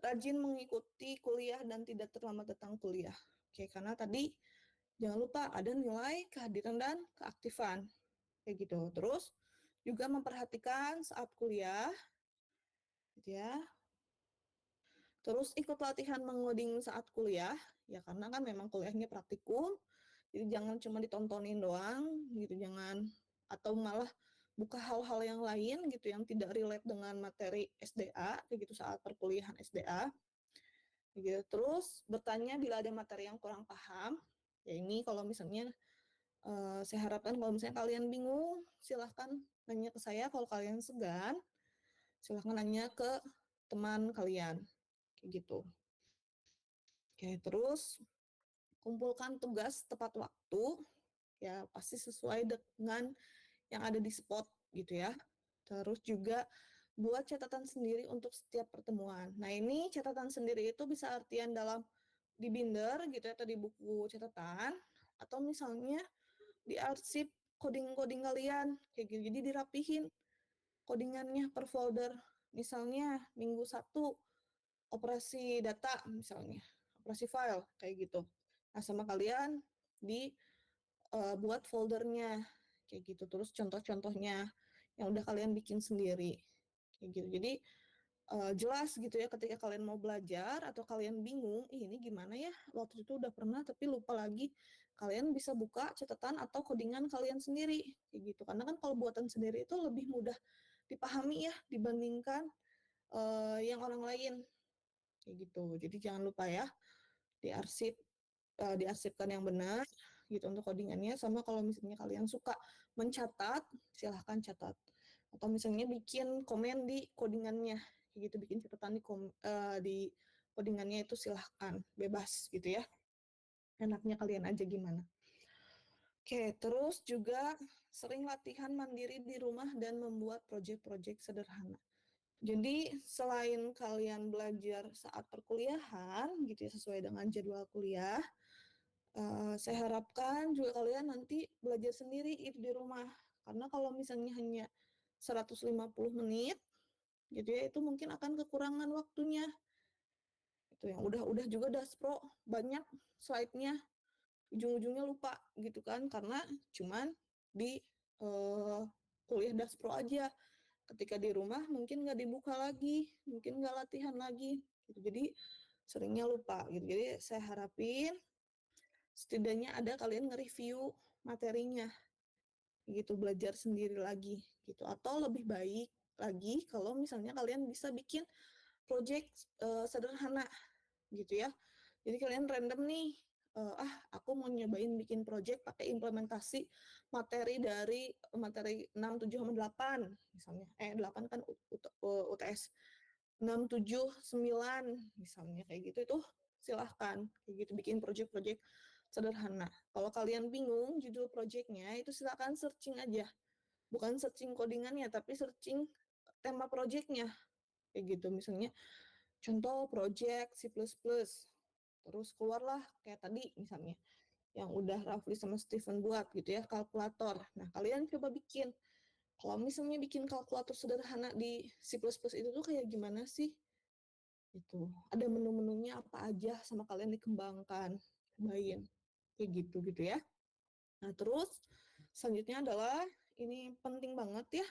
rajin mengikuti kuliah dan tidak terlambat datang kuliah. Oke, karena tadi jangan lupa ada nilai kehadiran dan keaktifan kayak gitu. Terus juga memperhatikan saat kuliah gitu ya. Terus ikut latihan mengoding saat kuliah ya, karena kan memang kuliahnya praktikum. Jadi jangan cuma ditontonin doang gitu, jangan, atau malah buka hal-hal yang lain gitu yang tidak relate dengan materi SDA kayak gitu saat perkuliahan SDA. Gitu. Terus bertanya bila ada materi yang kurang paham. Ya ini kalau misalnya saya harapkan kalau misalnya kalian bingung, silahkan nanya ke saya. Kalau kalian segan, silahkan nanya ke teman kalian. Kayak gitu. Oke, terus kumpulkan tugas tepat waktu. Ya, pasti sesuai dengan yang ada di spot gitu ya. Terus juga buat catatan sendiri untuk setiap pertemuan. Nah, ini catatan sendiri itu bisa artian dalam di binder gitu ya, atau di buku catatan, atau misalnya di arsip coding-coding kalian kayak gitu. Jadi dirapihin codingannya per folder. Misalnya minggu 1 operasi data misalnya, operasi file kayak gitu. Nah, sama kalian di buat foldernya kayak gitu. Terus contoh-contohnya yang udah kalian bikin sendiri kayak gitu. Jadi jelas gitu ya ketika kalian mau belajar atau kalian bingung, ini gimana ya? Waktu itu udah pernah tapi lupa lagi. Kalian bisa buka catatan atau codingan kalian sendiri kayak gitu. Karena kan kalau buatan sendiri itu lebih mudah dipahami ya dibandingkan yang orang lain kayak gitu. Jadi jangan lupa ya diarsip diarsipkan yang benar gitu untuk codingannya. Sama kalau misalnya kalian suka mencatat, silahkan catat. Atau misalnya bikin komen di codingannya, gitu bikin catatan di codingannya itu silahkan bebas gitu ya. Enaknya kalian aja gimana. Oke, terus juga sering latihan mandiri di rumah dan membuat proyek-proyek sederhana. Jadi selain kalian belajar saat perkuliahan gitu ya sesuai dengan jadwal kuliah, saya harapkan juga kalian nanti belajar sendiri itu di rumah. Karena kalau misalnya hanya 150 menit gitu ya, itu mungkin akan kekurangan waktunya. Itu yang udah juga Daspro banyak slide-nya, ujung-ujungnya lupa gitu kan karena cuman di kuliah Daspro aja. Ketika di rumah mungkin nggak dibuka lagi, mungkin nggak latihan lagi. Gitu. Jadi seringnya lupa gitu. Jadi saya harapin setidaknya ada kalian nge-review materinya gitu, belajar sendiri lagi gitu. Atau lebih baik lagi kalau misalnya kalian bisa bikin project sederhana gitu ya. Jadi kalian random nih, aku mau nyobain bikin project pakai implementasi materi dari materi 6, 7, sama 8 misalnya. 8 kan UTS. 6, 7, 9 misalnya kayak gitu itu silahkan kayak gitu bikin project-project sederhana. Kalau kalian bingung judul projectnya itu silakan searching aja. Bukan searching codingannya tapi searching tema projectnya kayak gitu. Misalnya contoh project C++. Terus keluarlah kayak tadi misalnya yang udah Rafli sama Steven buat gitu ya, kalkulator. Nah, kalian coba bikin. Kalau misalnya bikin kalkulator sederhana di C++ itu tuh kayak gimana sih? Itu ada menu-menunya apa aja sama kalian dikembangkan, cobain kayak gitu ya. Nah, terus selanjutnya adalah ini penting banget ya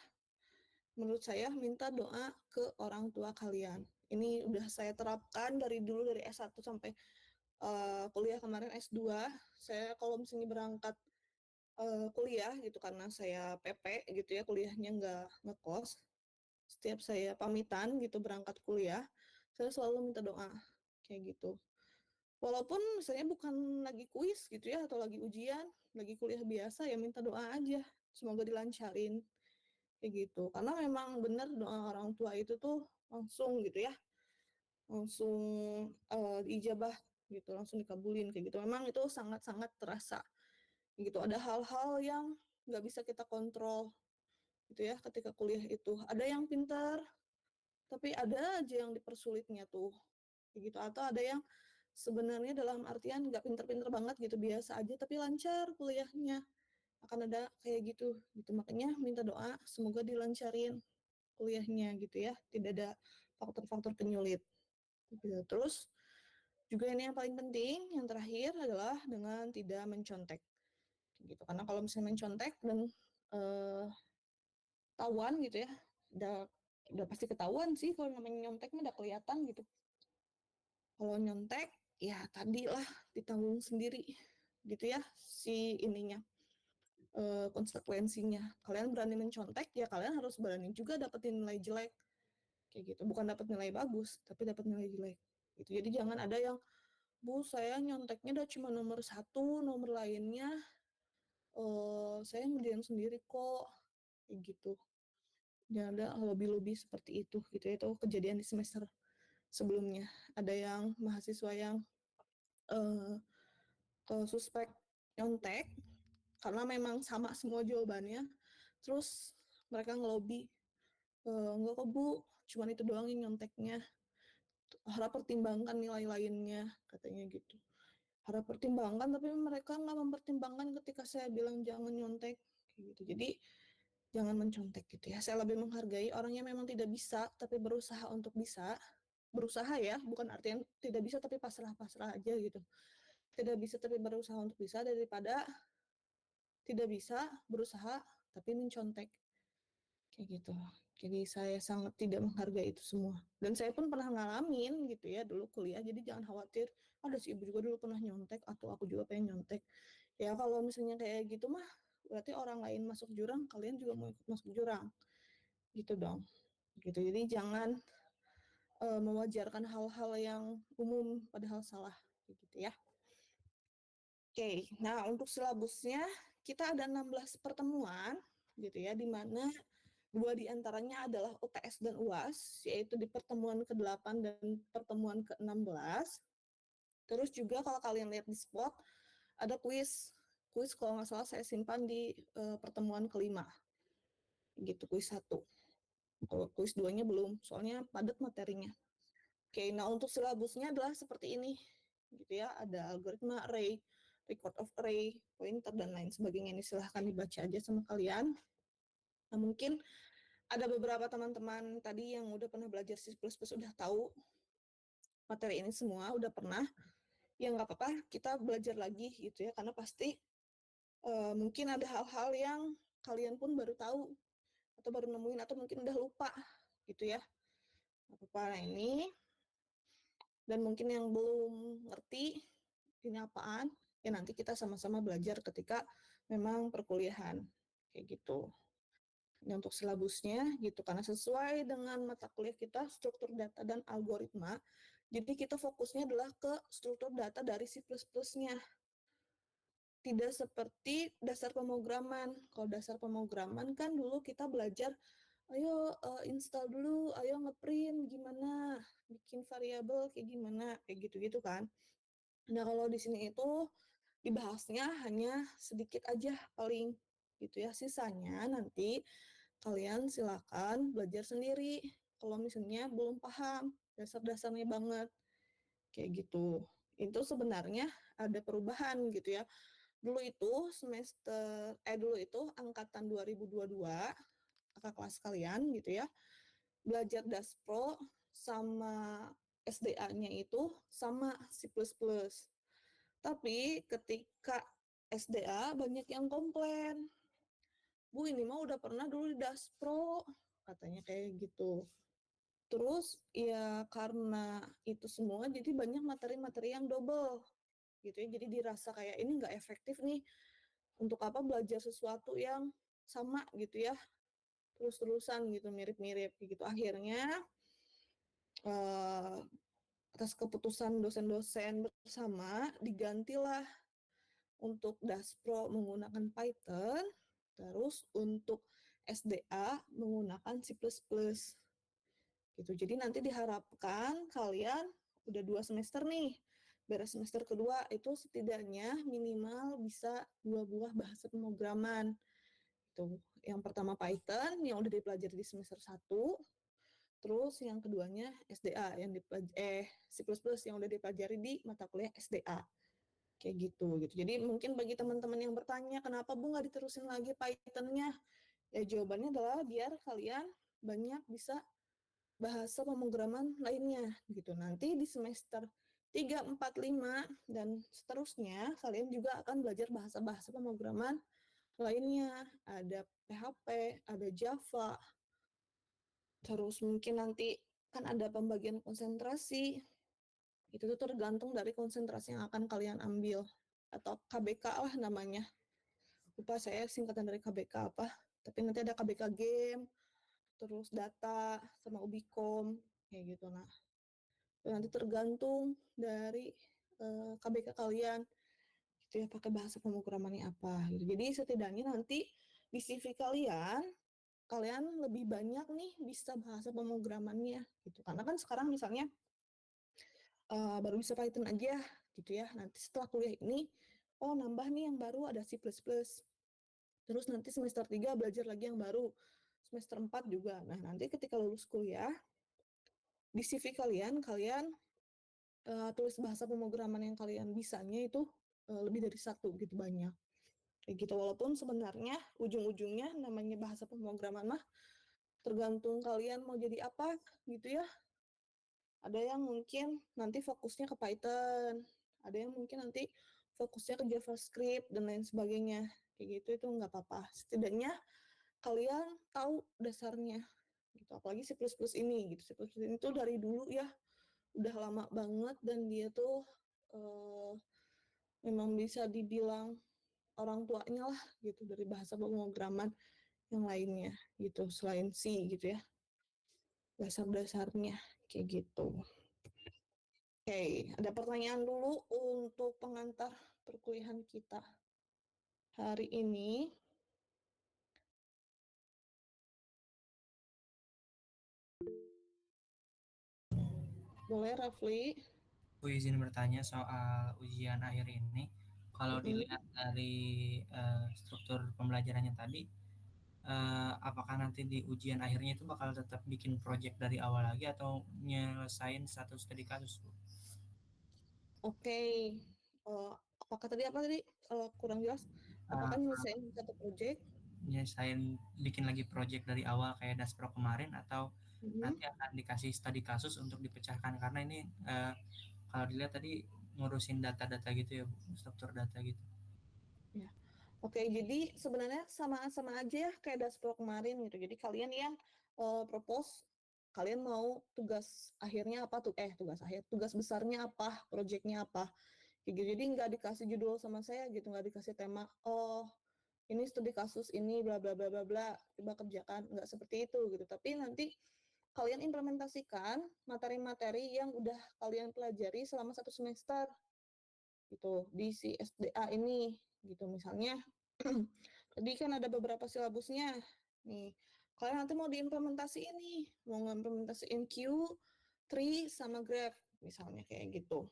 menurut saya, minta doa ke orang tua kalian. Ini udah saya terapkan dari dulu, dari S1 sampai kuliah kemarin S2. Saya kalau misalnya berangkat kuliah gitu karena saya PP gitu ya, kuliahnya nggak ngekos. Setiap saya pamitan gitu berangkat kuliah, saya selalu minta doa kayak gitu. Walaupun misalnya bukan lagi kuis gitu ya atau lagi ujian, lagi kuliah biasa ya minta doa aja. Semoga dilancarin kayak gitu. Karena memang benar doa orang tua itu tuh langsung gitu ya. Langsung diijabah gitu, langsung dikabulin kayak gitu. Memang itu sangat-sangat terasa. Gitu. Ada hal-hal yang nggak bisa kita kontrol gitu ya ketika kuliah itu. Ada yang pintar, tapi ada aja yang dipersulitnya tuh. Kayak gitu. Atau ada yang sebenarnya dalam artian nggak pinter-pinter banget gitu, biasa aja tapi lancar kuliahnya. Akan ada kayak gitu. Makanya minta doa semoga dilancarin kuliahnya gitu ya, tidak ada faktor-faktor penyulit gitu. Terus juga ini yang paling penting, yang terakhir adalah dengan tidak mencontek gitu. Karena kalau misalnya mencontek dan tahuan gitu ya, udah pasti ketahuan sih kalau namanya nyontek udah kelihatan gitu. Kalau nyontek ya tadi lah ditanggung sendiri gitu ya si ininya, konsekuensinya. Kalian berani mencontek ya kalian harus berani juga dapetin nilai jelek kayak gitu. Bukan dapat nilai bagus tapi dapat nilai jelek gitu. Jadi jangan ada yang, Bu saya nyonteknya udah cuma nomor 1, nomor lainnya saya ngerjain sendiri kok kayak gitu. Jangan ada lobby-lobby seperti itu gitu ya. Itu kejadian di semester sebelumnya. Ada yang mahasiswa yang suspek nyontek karena memang sama semua jawabannya. Terus mereka ngelobi, enggak kok Bu, cuman itu doang yang nyonteknya. Harap pertimbangkan nilai lainnya, katanya gitu. Harap pertimbangkan, tapi mereka nggak mempertimbangkan ketika saya bilang jangan nyontek, gitu. Jadi jangan mencontek gitu ya. Saya lebih menghargai orang yang memang tidak bisa, tapi berusaha untuk bisa. Berusaha ya, bukan artinya tidak bisa tapi pasrah-pasrah aja gitu. Tidak bisa tapi berusaha untuk bisa daripada tidak bisa berusaha tapi mencontek kayak gitu. Jadi saya sangat tidak menghargai itu semua. Dan saya pun pernah ngalamin gitu ya dulu kuliah. Jadi jangan khawatir. Ada si ibu juga dulu pernah nyontek atau aku juga pengen nyontek. Ya kalau misalnya kayak gitu mah berarti orang lain masuk jurang, kalian juga mau ikut masuk jurang. Gitu dong. Gitu. Jadi jangan mewajarkan hal-hal yang umum padahal salah gitu ya. Oke, nah untuk silabusnya kita ada 16 pertemuan gitu ya, di mana 2 diantaranya adalah UTS dan UAS, yaitu di pertemuan ke-8 dan pertemuan ke-16. Terus juga kalau kalian lihat di spot, ada kuis. Kuis kalau nggak salah saya simpan di pertemuan ke-5. Gitu, kuis 1. Kalau kuis 2-nya belum, soalnya padat materinya. Oke, nah untuk silabusnya adalah seperti ini. Gitu ya, ada algoritma array, record of array, pointer, dan lain sebagainya. Ini silahkan dibaca aja sama kalian. Nah, mungkin ada beberapa teman-teman tadi yang udah pernah belajar C++ udah tahu materi ini semua, udah pernah. Ya nggak apa-apa, kita belajar lagi gitu ya, karena pasti mungkin ada hal-hal yang kalian pun baru tahu, atau baru nemuin, atau mungkin udah lupa gitu ya. Nggak apa-apa, nah ini. Dan mungkin yang belum ngerti ini apaan, ya nanti kita sama-sama belajar ketika memang perkuliahan. Kayak gitu. Ini untuk silabusnya gitu, karena sesuai dengan mata kuliah kita struktur data dan algoritma, jadi kita fokusnya adalah ke struktur data dari C++-nya. Tidak seperti dasar pemrograman. Kalau dasar pemrograman kan dulu kita belajar, ayo install dulu, ayo ngeprint gimana, bikin variabel kayak gimana, kayak gitu-gitu kan. Nah kalau di sini itu dibahasnya hanya sedikit aja paling gitu ya, sisanya nanti kalian silakan belajar sendiri kalau misalnya belum paham dasar-dasarnya banget kayak gitu. Itu sebenarnya ada perubahan gitu ya. Dulu itu angkatan 2022 kakak kelas kalian gitu ya, belajar Daspro sama SDA-nya itu sama C++. Tapi ketika SDA banyak yang komplain, Bu ini mah udah pernah dulu di Daspro, katanya kayak gitu. Terus ya karena itu semua jadi banyak materi-materi yang double gitu ya. Jadi dirasa kayak ini nggak efektif nih, untuk apa belajar sesuatu yang sama gitu ya, terus-terusan gitu, mirip-mirip gitu. Akhirnya atas keputusan dosen-dosen bersama digantilah untuk Daspro menggunakan Python, terus untuk SDA menggunakan C++. Gitu. Jadi nanti diharapkan kalian udah 2 semester nih, beres semester kedua itu setidaknya minimal bisa 2 buah bahasa pemrograman. Itu yang pertama Python yang udah dipelajari di semester 1, terus yang keduanya SDA yang C++ yang udah dipelajari di mata kuliah SDA. Kayak gitu. Jadi mungkin bagi teman-teman yang bertanya kenapa Bu nggak diterusin lagi Python-nya, ya jawabannya adalah biar kalian banyak bisa bahasa pemrograman lainnya gitu. Nanti di semester 3, 4, 5 dan seterusnya kalian juga akan belajar bahasa-bahasa pemrograman lainnya. Ada PHP, ada Java. Terus mungkin nanti kan ada pembagian konsentrasi. Itu tuh tergantung dari konsentrasi yang akan kalian ambil, atau KBK lah namanya. Lupa saya singkatan dari KBK apa. Tapi nanti ada KBK game, terus data sama Ubikom kayak gitu. Nah nanti tergantung dari KBK kalian gitu ya, pakai bahasa pemrogramannya apa gitu. Jadi setidaknya nanti di CV kalian lebih banyak nih bisa bahasa pemrogramannya gitu. Karena kan sekarang misalnya baru bisa Python aja gitu ya. Nanti setelah kuliah ini oh nambah nih yang baru ada C++. Terus nanti semester 3 belajar lagi yang baru. Semester 4 juga. Nah, nanti ketika lulus kuliah, di CV kalian tulis bahasa pemrograman yang kalian bisanya itu lebih dari 1 gitu banyak. Kayak gitu. Walaupun sebenarnya ujung-ujungnya namanya bahasa pemrograman mah tergantung kalian mau jadi apa gitu ya. Ada yang mungkin nanti fokusnya ke Python, ada yang mungkin nanti fokusnya ke JavaScript dan lain sebagainya kayak gitu, itu nggak apa-apa. Setidaknya kalian tahu dasarnya gitu, apalagi C++ ini gitu. C++ ini tuh dari dulu ya udah lama banget, dan dia tuh memang bisa dibilang orang tuanya lah gitu dari bahasa pemrograman yang lainnya gitu, selain C gitu ya, dasar-dasarnya kayak gitu. Oke, ada pertanyaan dulu untuk pengantar perkuliahan kita hari ini. Boleh, Rafli? Aku izin bertanya soal ujian akhir ini. Kalau dilihat dari struktur pembelajarannya tadi, apakah nanti di ujian akhirnya itu bakal tetap bikin project dari awal lagi atau nyelesain satu studi kasus, Bu? Oke, apakah tadi apa tadi kurang jelas? Apakah Uh, nyelesain satu project? Nyelesain bikin lagi project dari awal kayak Daspro kemarin atau nanti akan dikasih studi kasus untuk dipecahkan, karena ini kalau dilihat tadi ngurusin data-data gitu ya, Bu, struktur data gitu. Ya. Oke, jadi sebenarnya sama-sama aja ya kayak Daspro kemarin gitu. Jadi kalian yang propose, kalian mau tugas akhirnya apa tuh? Tugas besarnya apa? Projectnya apa? Kayak gitu. Jadi nggak dikasih judul sama saya gitu, nggak dikasih tema. Oh, ini studi kasus ini bla bla bla bla bla. Coba kerjakan. Nggak seperti itu gitu. Tapi nanti kalian implementasikan materi-materi yang udah kalian pelajari selama 1 semester gitu di si SDA ini gitu. Misalnya tadi kan ada beberapa silabusnya nih, kalian nanti mau diimplementasiin nih, mau ngimplementasiin Q3 sama Graph misalnya kayak gitu.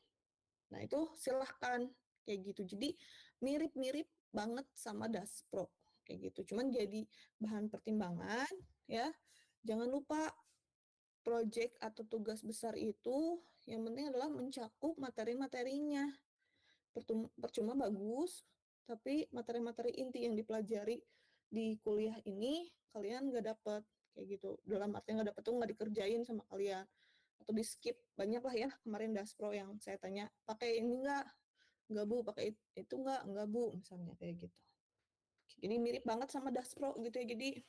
Nah itu silahkan kayak gitu, jadi mirip-mirip banget sama Daspro kayak gitu, cuman jadi bahan pertimbangan ya. Jangan lupa project atau tugas besar itu yang penting adalah mencakup materi-materinya. Percuma bagus, tapi materi-materi inti yang dipelajari di kuliah ini kalian nggak dapet kayak gitu. Dalam arti nggak dapet tuh nggak dikerjain sama kalian atau di skip. Banyak lah ya kemarin Daspro yang saya tanya, pakai ini nggak bu, pakai itu nggak bu, misalnya kayak gitu. Jadi mirip banget sama Daspro gitu ya. Jadi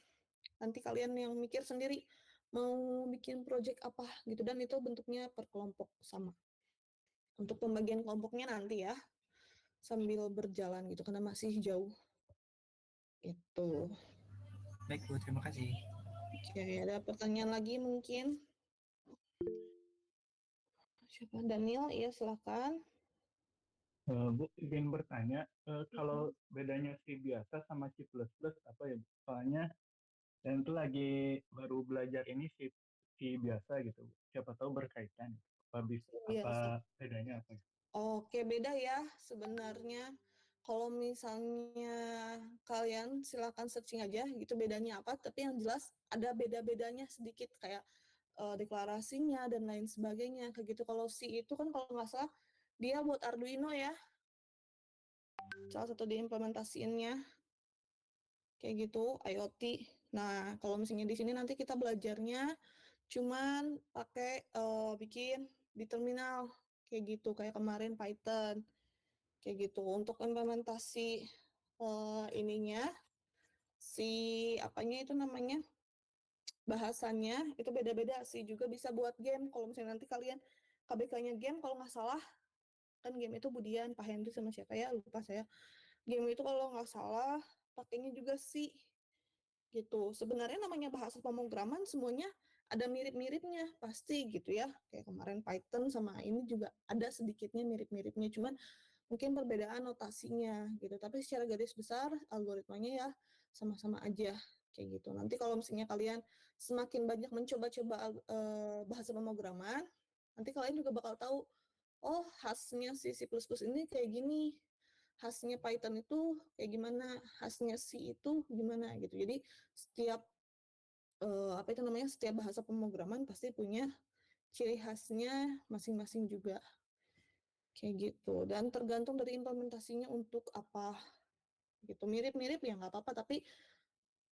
nanti kalian yang mikir sendiri mau bikin project apa gitu, dan itu bentuknya per kelompok sama. Untuk pembagian kelompoknya nanti ya sambil berjalan gitu karena masih jauh itu. Baik, Bu, terima kasih. Oke, ada pertanyaan lagi mungkin? Siapa? Daniel, iya silakan. Bu, ingin bertanya, kalau bedanya C biasa sama C++ apa ya, Bu? Soalnya dan itu lagi baru belajar ini C biasa gitu, Bu. Siapa tahu berkaitan. Biasa. Apa bedanya apa? Oke, beda ya sebenarnya. Kalau misalnya kalian silakan searching aja gitu bedanya apa, tapi yang jelas ada beda-bedanya sedikit kayak deklarasinya dan lain sebagainya kayak gitu. Kalau C itu kan kalau nggak salah dia buat Arduino ya, salah satu diimplementasiinnya kayak gitu, IoT. Nah, kalau misalnya di sini nanti kita belajarnya cuman pakai bikin di terminal kayak gitu, kayak kemarin Python kayak gitu. Untuk implementasi ininya si apanya itu namanya bahasannya itu beda-beda sih, juga bisa buat game. Kalau misalnya nanti kalian KBK-nya game, kalau nggak salah kan game itu Budian, Pak Henry sama siapa ya lupa saya. Game itu kalau nggak salah pakainya juga sih gitu. Sebenarnya namanya bahasa pemrograman semuanya ada mirip-miripnya pasti gitu ya. Kayak kemarin Python sama ini juga ada sedikitnya mirip-miripnya, cuman mungkin perbedaan notasinya gitu. Tapi secara garis besar algoritmanya ya sama-sama aja kayak gitu. Nanti kalau misalnya kalian semakin banyak mencoba-coba bahasa pemrograman, nanti kalian juga bakal tahu, oh khasnya si C++ ini kayak gini, khasnya Python itu kayak gimana, khasnya C itu gimana gitu. Jadi setiap apa itu namanya, setiap bahasa pemrograman pasti punya ciri khasnya masing-masing juga kayak gitu. Dan tergantung dari implementasinya untuk apa gitu. Mirip-mirip ya nggak apa-apa, tapi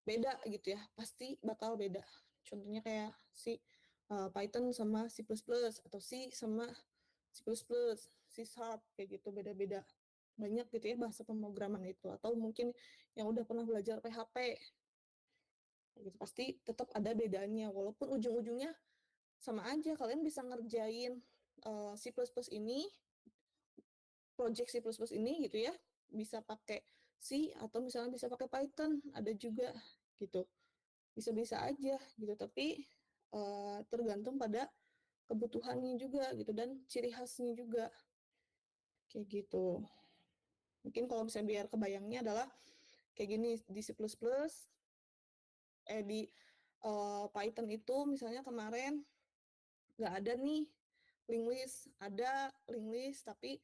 beda gitu ya, pasti bakal beda. Contohnya kayak si Python sama C++ atau C sama C++, C Sharp kayak gitu, beda-beda banyak gitu ya bahasa pemrograman itu, atau mungkin yang udah pernah belajar PHP gitu, pasti tetap ada bedanya walaupun ujung-ujungnya sama aja. Kalian bisa ngerjain C++ ini, project C++ ini gitu ya, bisa pakai C atau misalnya bisa pakai Python, ada juga gitu. Bisa-bisa aja gitu, tapi tergantung pada kebutuhannya juga gitu dan ciri khasnya juga kayak gitu. Mungkin kalau misalnya biar kebayangnya adalah kayak gini, di C++, di Python itu misalnya kemarin nggak ada nih linked list, ada linked list tapi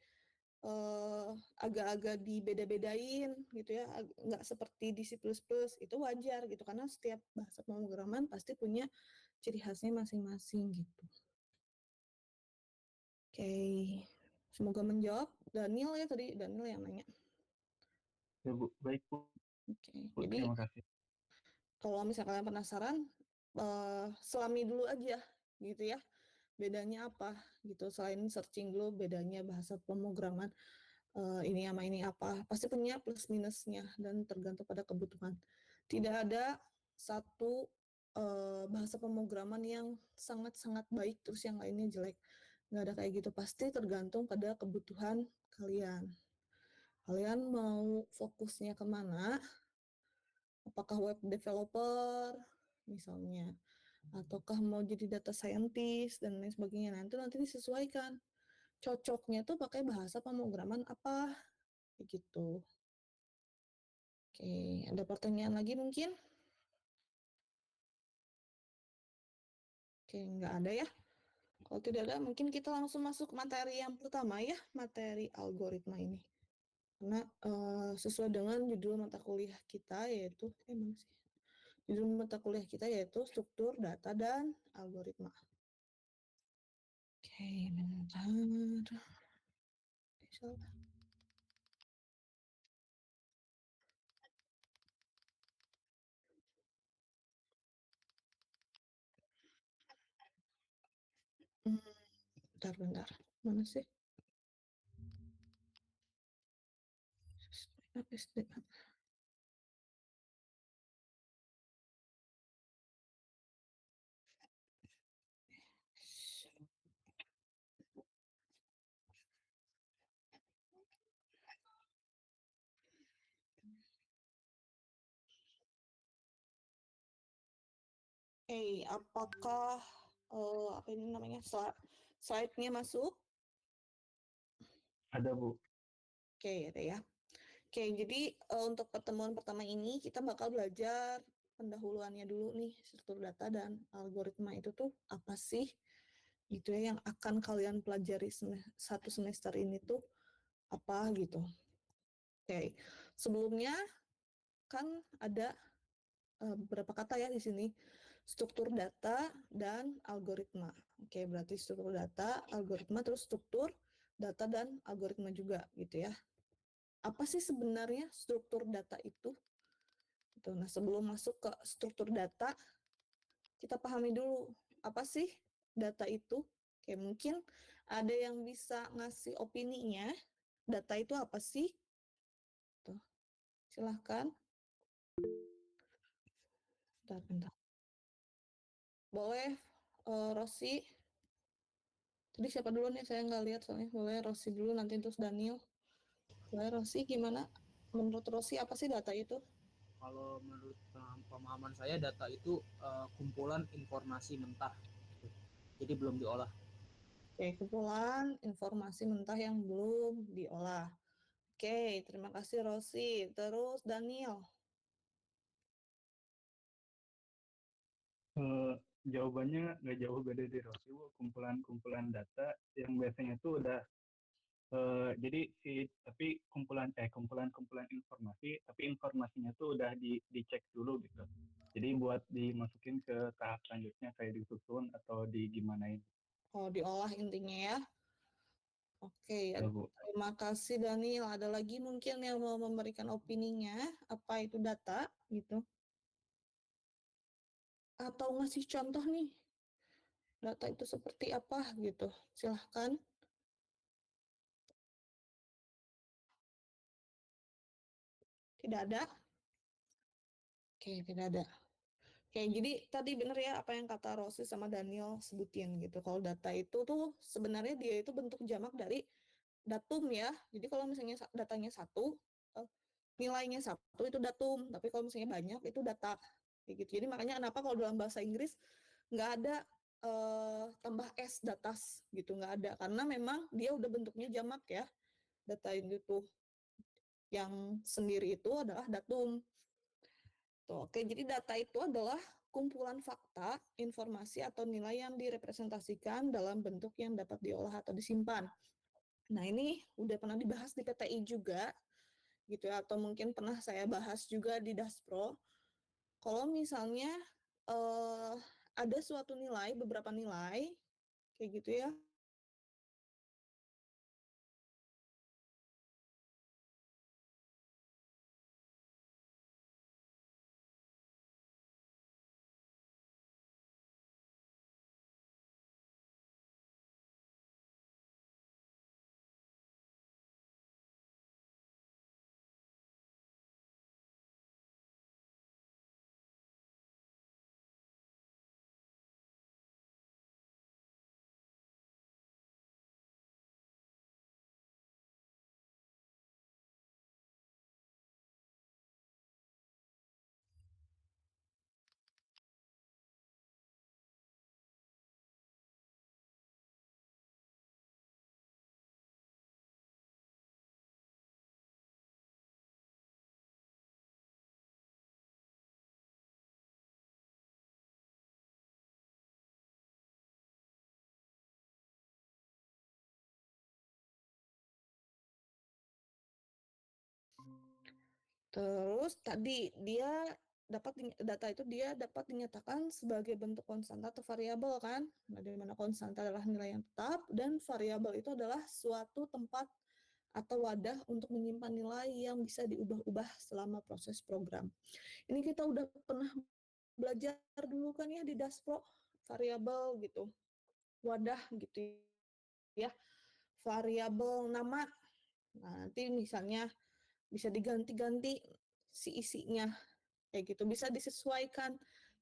agak-agak dibeda-bedain gitu ya, nggak seperti di C++, itu wajar gitu karena setiap bahasa pemrograman pasti punya ciri khasnya masing-masing gitu. Oke, semoga menjawab. Daniel ya tadi, Daniel yang nanya. Ya Bu, baik Bu. Oke, Bu, jadi terima kasih. kalau misalnya kalian penasaran, selami dulu aja gitu ya, bedanya apa gitu. Selain searching dulu bedanya bahasa pemrograman ini sama ini apa, pasti punya plus minusnya dan tergantung pada kebutuhan. Tidak ada satu bahasa pemrograman yang sangat-sangat baik terus yang lainnya jelek. Nggak ada kayak gitu, pasti tergantung pada kebutuhan kalian. Kalian mau fokusnya kemana? Apakah web developer misalnya, ataukah mau jadi data scientist dan lain sebagainya. Nanti disesuaikan. Cocoknya tuh pakai bahasa pemrograman apa gitu. Oke, ada pertanyaan lagi mungkin? Oke, nggak ada ya. Kalau tidak ada, mungkin kita langsung masuk materi yang pertama ya, materi algoritma ini. Karena sesuai dengan judul mata kuliah kita yaitu, mana sih? Judul mata kuliah kita yaitu struktur data dan algoritma. Oke, bentar. Salah. Bentar. Mana sih? Apakah apa ini namanya slide-nya masuk? Ada Bu. Oke, ada ya. Oke, jadi untuk pertemuan pertama ini kita bakal belajar pendahuluannya dulu nih, struktur data dan algoritma itu tuh apa sih? Gitu ya, yang akan kalian pelajari satu semester ini tuh apa gitu. Oke, sebelumnya kan ada beberapa kata ya di sini, struktur data dan algoritma. Oke, berarti struktur data, algoritma, terus struktur data dan algoritma juga gitu ya. Apa sih sebenarnya struktur data itu? Gitu. Nah, sebelum masuk ke struktur data, kita pahami dulu apa sih data itu. Oke, mungkin ada yang bisa ngasih opininya, data itu apa sih? Tuh, silahkan. Bentar. Boleh, Rosi. Tadi siapa dulu nih? Saya nggak lihat soalnya. Boleh Rosi dulu, nanti terus Daniel. Boleh Rosi, gimana? Menurut Rosi, apa sih data itu? Kalau menurut pemahaman saya, data itu kumpulan informasi mentah, jadi belum diolah. Oke, kumpulan informasi mentah yang belum diolah. Oke, terima kasih Rosi. Terus Daniel. Jawabannya nggak jauh beda dari Rosi Bu. Kumpulan data yang biasanya tuh udah jadi tapi kumpulan informasi, tapi informasinya tuh udah dicek dulu gitu. Jadi buat dimasukin ke tahap selanjutnya kayak disusun atau digimanain. Oh, diolah intinya ya. Oke, Ya Bu. terima kasih Daniel. Ada lagi mungkin yang mau memberikan opininya, apa itu data gitu? Atau ngasih contoh nih, data itu seperti apa gitu. Silahkan. Tidak ada? Oke, tidak ada. Oke, jadi tadi benar ya apa yang kata Rosi sama Daniel sebutin gitu. Kalau data itu tuh sebenarnya dia itu bentuk jamak dari datum ya. Jadi kalau misalnya datanya satu, nilainya satu itu datum. Tapi kalau misalnya banyak itu data. Kayak gitu. Jadi makanya kenapa kalau dalam bahasa Inggris nggak ada tambah s datas gitu, nggak ada. Karena memang dia udah bentuknya jamak ya. Data itu yang sendiri itu adalah datum. Tuh, oke, jadi data itu adalah kumpulan fakta, informasi, atau nilai yang direpresentasikan dalam bentuk yang dapat diolah atau disimpan. Nah, ini udah pernah dibahas di PTI juga, gitu ya, atau mungkin pernah saya bahas juga di Daspro. Kalau misalnya eh, ada suatu nilai, beberapa nilai, kayak gitu ya, terus tadi data itu dia dapat dinyatakan sebagai bentuk konstanta atau variabel kan. Nah, di mana konstanta adalah nilai yang tetap dan variabel itu adalah suatu tempat atau wadah untuk menyimpan nilai yang bisa diubah-ubah selama proses program. Ini kita udah pernah belajar dulu kan ya di Daspro, variabel gitu. Wadah gitu ya. Variabel nama. Nah, nanti misalnya bisa diganti-ganti si isinya kayak gitu, bisa disesuaikan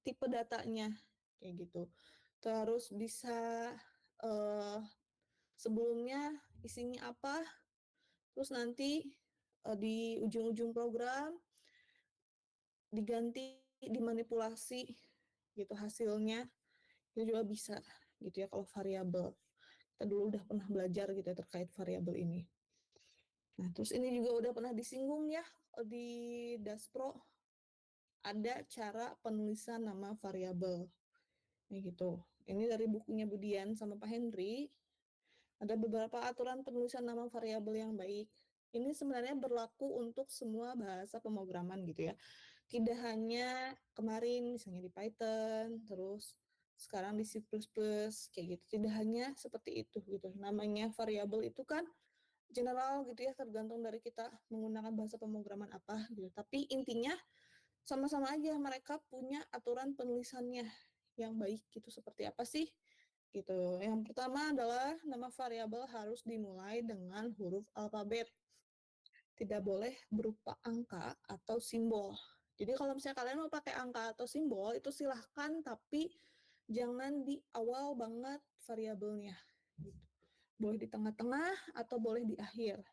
tipe datanya kayak gitu, terus bisa sebelumnya isinya apa, terus nanti di ujung-ujung program diganti, dimanipulasi gitu hasilnya, itu juga bisa gitu ya kalau variabel. Kita dulu udah pernah belajar gitu ya terkait variabel ini. Nah, terus ini juga udah pernah disinggung ya di Daspro, ada cara penulisan nama variabel. Gitu. Ini dari bukunya Budian sama Pak Henry. Ada beberapa aturan penulisan nama variabel yang baik. Ini sebenarnya berlaku untuk semua bahasa pemrograman gitu ya. Tidak hanya kemarin misalnya di Python, terus sekarang di C++ kayak gitu. Tidak hanya seperti itu gitu. Namanya variabel itu kan general gitu ya, tergantung dari kita menggunakan bahasa pemrograman apa gitu. Tapi intinya sama-sama aja mereka punya aturan penulisannya yang baik gitu. Seperti apa sih gitu. Yang pertama adalah nama variabel harus dimulai dengan huruf alfabet, tidak boleh berupa angka atau simbol. Jadi kalau misalnya kalian mau pakai angka atau simbol itu silahkan, tapi jangan di awal banget variabelnya gitu. Boleh di tengah-tengah atau boleh di akhir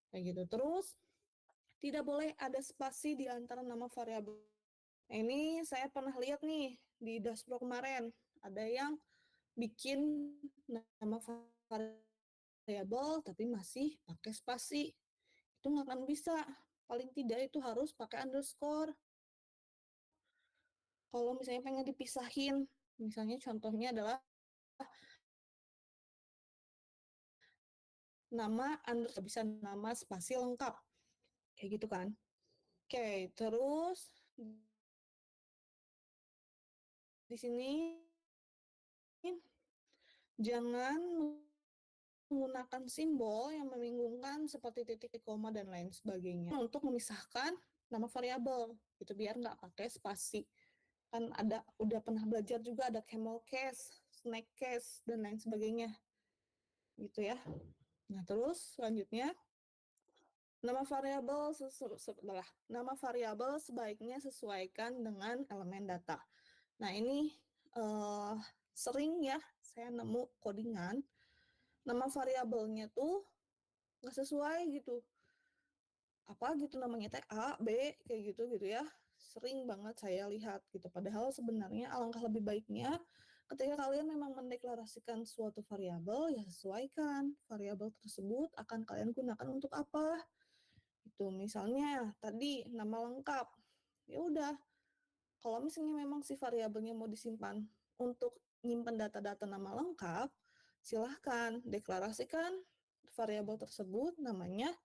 kayak gitu. Terus tidak boleh ada spasi di antara nama variabel. Nah, ini saya pernah lihat nih di dashboard kemarin, ada yang bikin nama variabel tapi masih pakai spasi. Itu nggak akan bisa. Paling tidak itu harus pakai underscore. Kalau misalnya pengen dipisahin, misalnya contohnya adalah nama underscore, bisa nama spasi lengkap. Kayak gitu kan. Oke, terus di sini jangan menggunakan simbol yang membingungkan seperti titik, koma, dan lain sebagainya untuk memisahkan nama variabel itu biar nggak pakai spasi. Kan udah pernah belajar juga ada camel case, snake case, dan lain sebagainya gitu ya. Nah, terus selanjutnya Nama variabel sebaiknya sesuaikan dengan elemen data. Nah, ini sering ya saya nemu codingan nama variabelnya tuh nggak sesuai gitu. Apa gitu namanya teh A, B kayak gitu ya. Sering banget saya lihat gitu. Padahal sebenarnya alangkah lebih baiknya ketika kalian memang mendeklarasikan suatu variabel, ya sesuaikan variabel tersebut akan kalian gunakan untuk apa. Itu misalnya tadi nama lengkap. Ya udah, kalau misalnya memang si variabelnya mau disimpan untuk nyimpan data-data nama lengkap, silahkan deklarasikan variabel tersebut namanya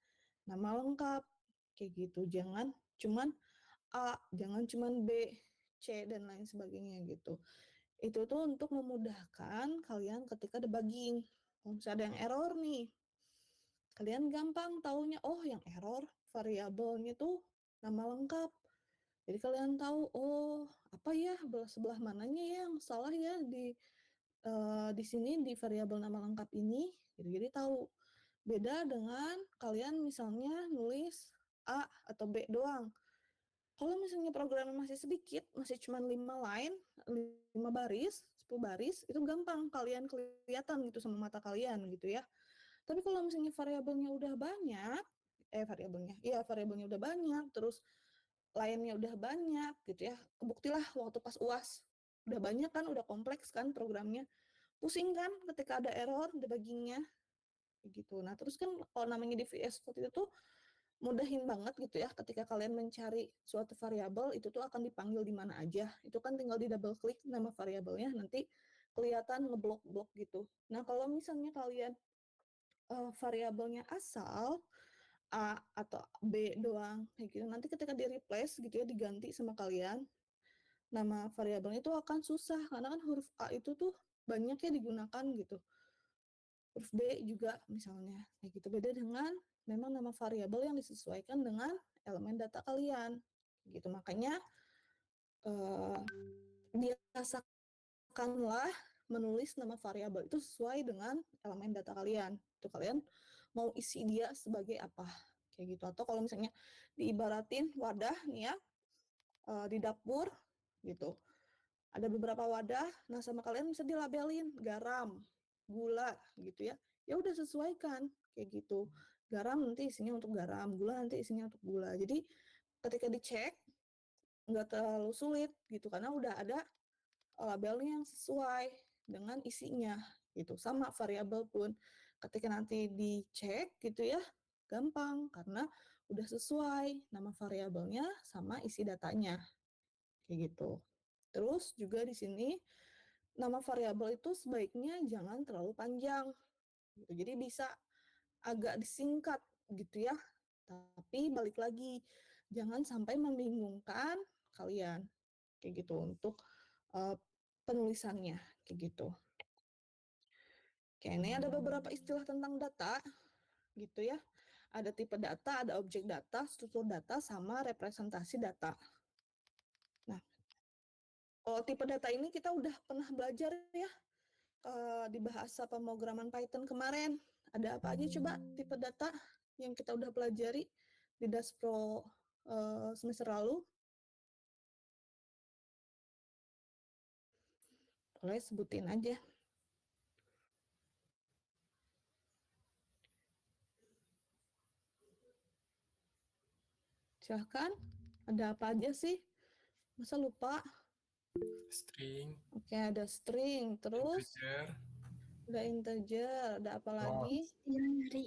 nama lengkap. Kayak gitu. Jangan cuman A, jangan cuman B, C, dan lain sebagainya gitu. Itu tuh untuk memudahkan kalian ketika debugging. Kalau misalnya ada yang error nih, kalian gampang taunya, oh yang error variabelnya tuh nama lengkap. Jadi kalian tahu, oh apa ya sebelah mananya yang salah ya di sini di variabel nama lengkap ini. Jadi tahu. Beda dengan kalian misalnya nulis A atau B doang. Kalau misalnya programnya masih sedikit, masih cuma 5 line, 5 baris, 10 baris, itu gampang kalian kelihatan gitu sama mata kalian gitu ya. Tapi kalau misalnya variabelnya udah banyak, variabelnya udah banyak, terus lainnya udah banyak gitu ya. Kebuktilah waktu pas UAS. Udah banyak kan, udah kompleks kan programnya. Pusing kan ketika ada error debuggingnya gitu. Nah, terus kan kalau namanya di VS Code itu tuh mudahin banget gitu ya ketika kalian mencari suatu variabel itu tuh akan dipanggil di mana aja. Itu kan tinggal di double klik nama variabelnya nanti kelihatan ngeblok-blok gitu. Nah, kalau misalnya kalian variabelnya asal A atau B doang kayak gitu. Nanti ketika di replace gitu ya diganti sama kalian nama variabelnya itu akan susah karena kan huruf A itu tuh banyak ya digunakan gitu. Huruf B juga misalnya kayak gitu. Beda dengan memang nama variabel yang disesuaikan dengan elemen data kalian. Gitu. Makanya biasakanlah menulis nama variabel itu sesuai dengan elemen data kalian. Itu kalian mau isi dia sebagai apa kayak gitu. Atau kalau misalnya diibaratin wadah nih ya di dapur gitu. Ada beberapa wadah, nah sama kalian bisa dilabelin garam, gula gitu ya. Ya udah sesuaikan kayak gitu. Garam nanti isinya untuk garam, gula nanti isinya untuk gula. Jadi ketika dicek nggak terlalu sulit gitu karena udah ada labelnya yang sesuai dengan isinya gitu. Sama variabel pun ketika nanti dicek gitu ya gampang karena udah sesuai nama variabelnya sama isi datanya kayak gitu. Terus juga di sini nama variabel itu sebaiknya jangan terlalu panjang. Gitu. Jadi bisa agak disingkat gitu ya. Tapi balik lagi, jangan sampai membingungkan kalian kayak gitu untuk penulisannya kayak gitu. Oke, ini ada beberapa istilah tentang data gitu ya. Ada tipe data, ada objek data, struktur data, sama representasi data. Nah, kalau tipe data ini kita udah pernah belajar ya di bahasa pemrograman Python kemarin. Ada apa aja coba tipe data yang kita udah pelajari di Daspro semester lalu? Boleh sebutin aja. Silahkan, ada apa aja sih? Masa lupa? String. Oke, ada string, terus Integer. ada integer, ada apa lagi? Dictionary.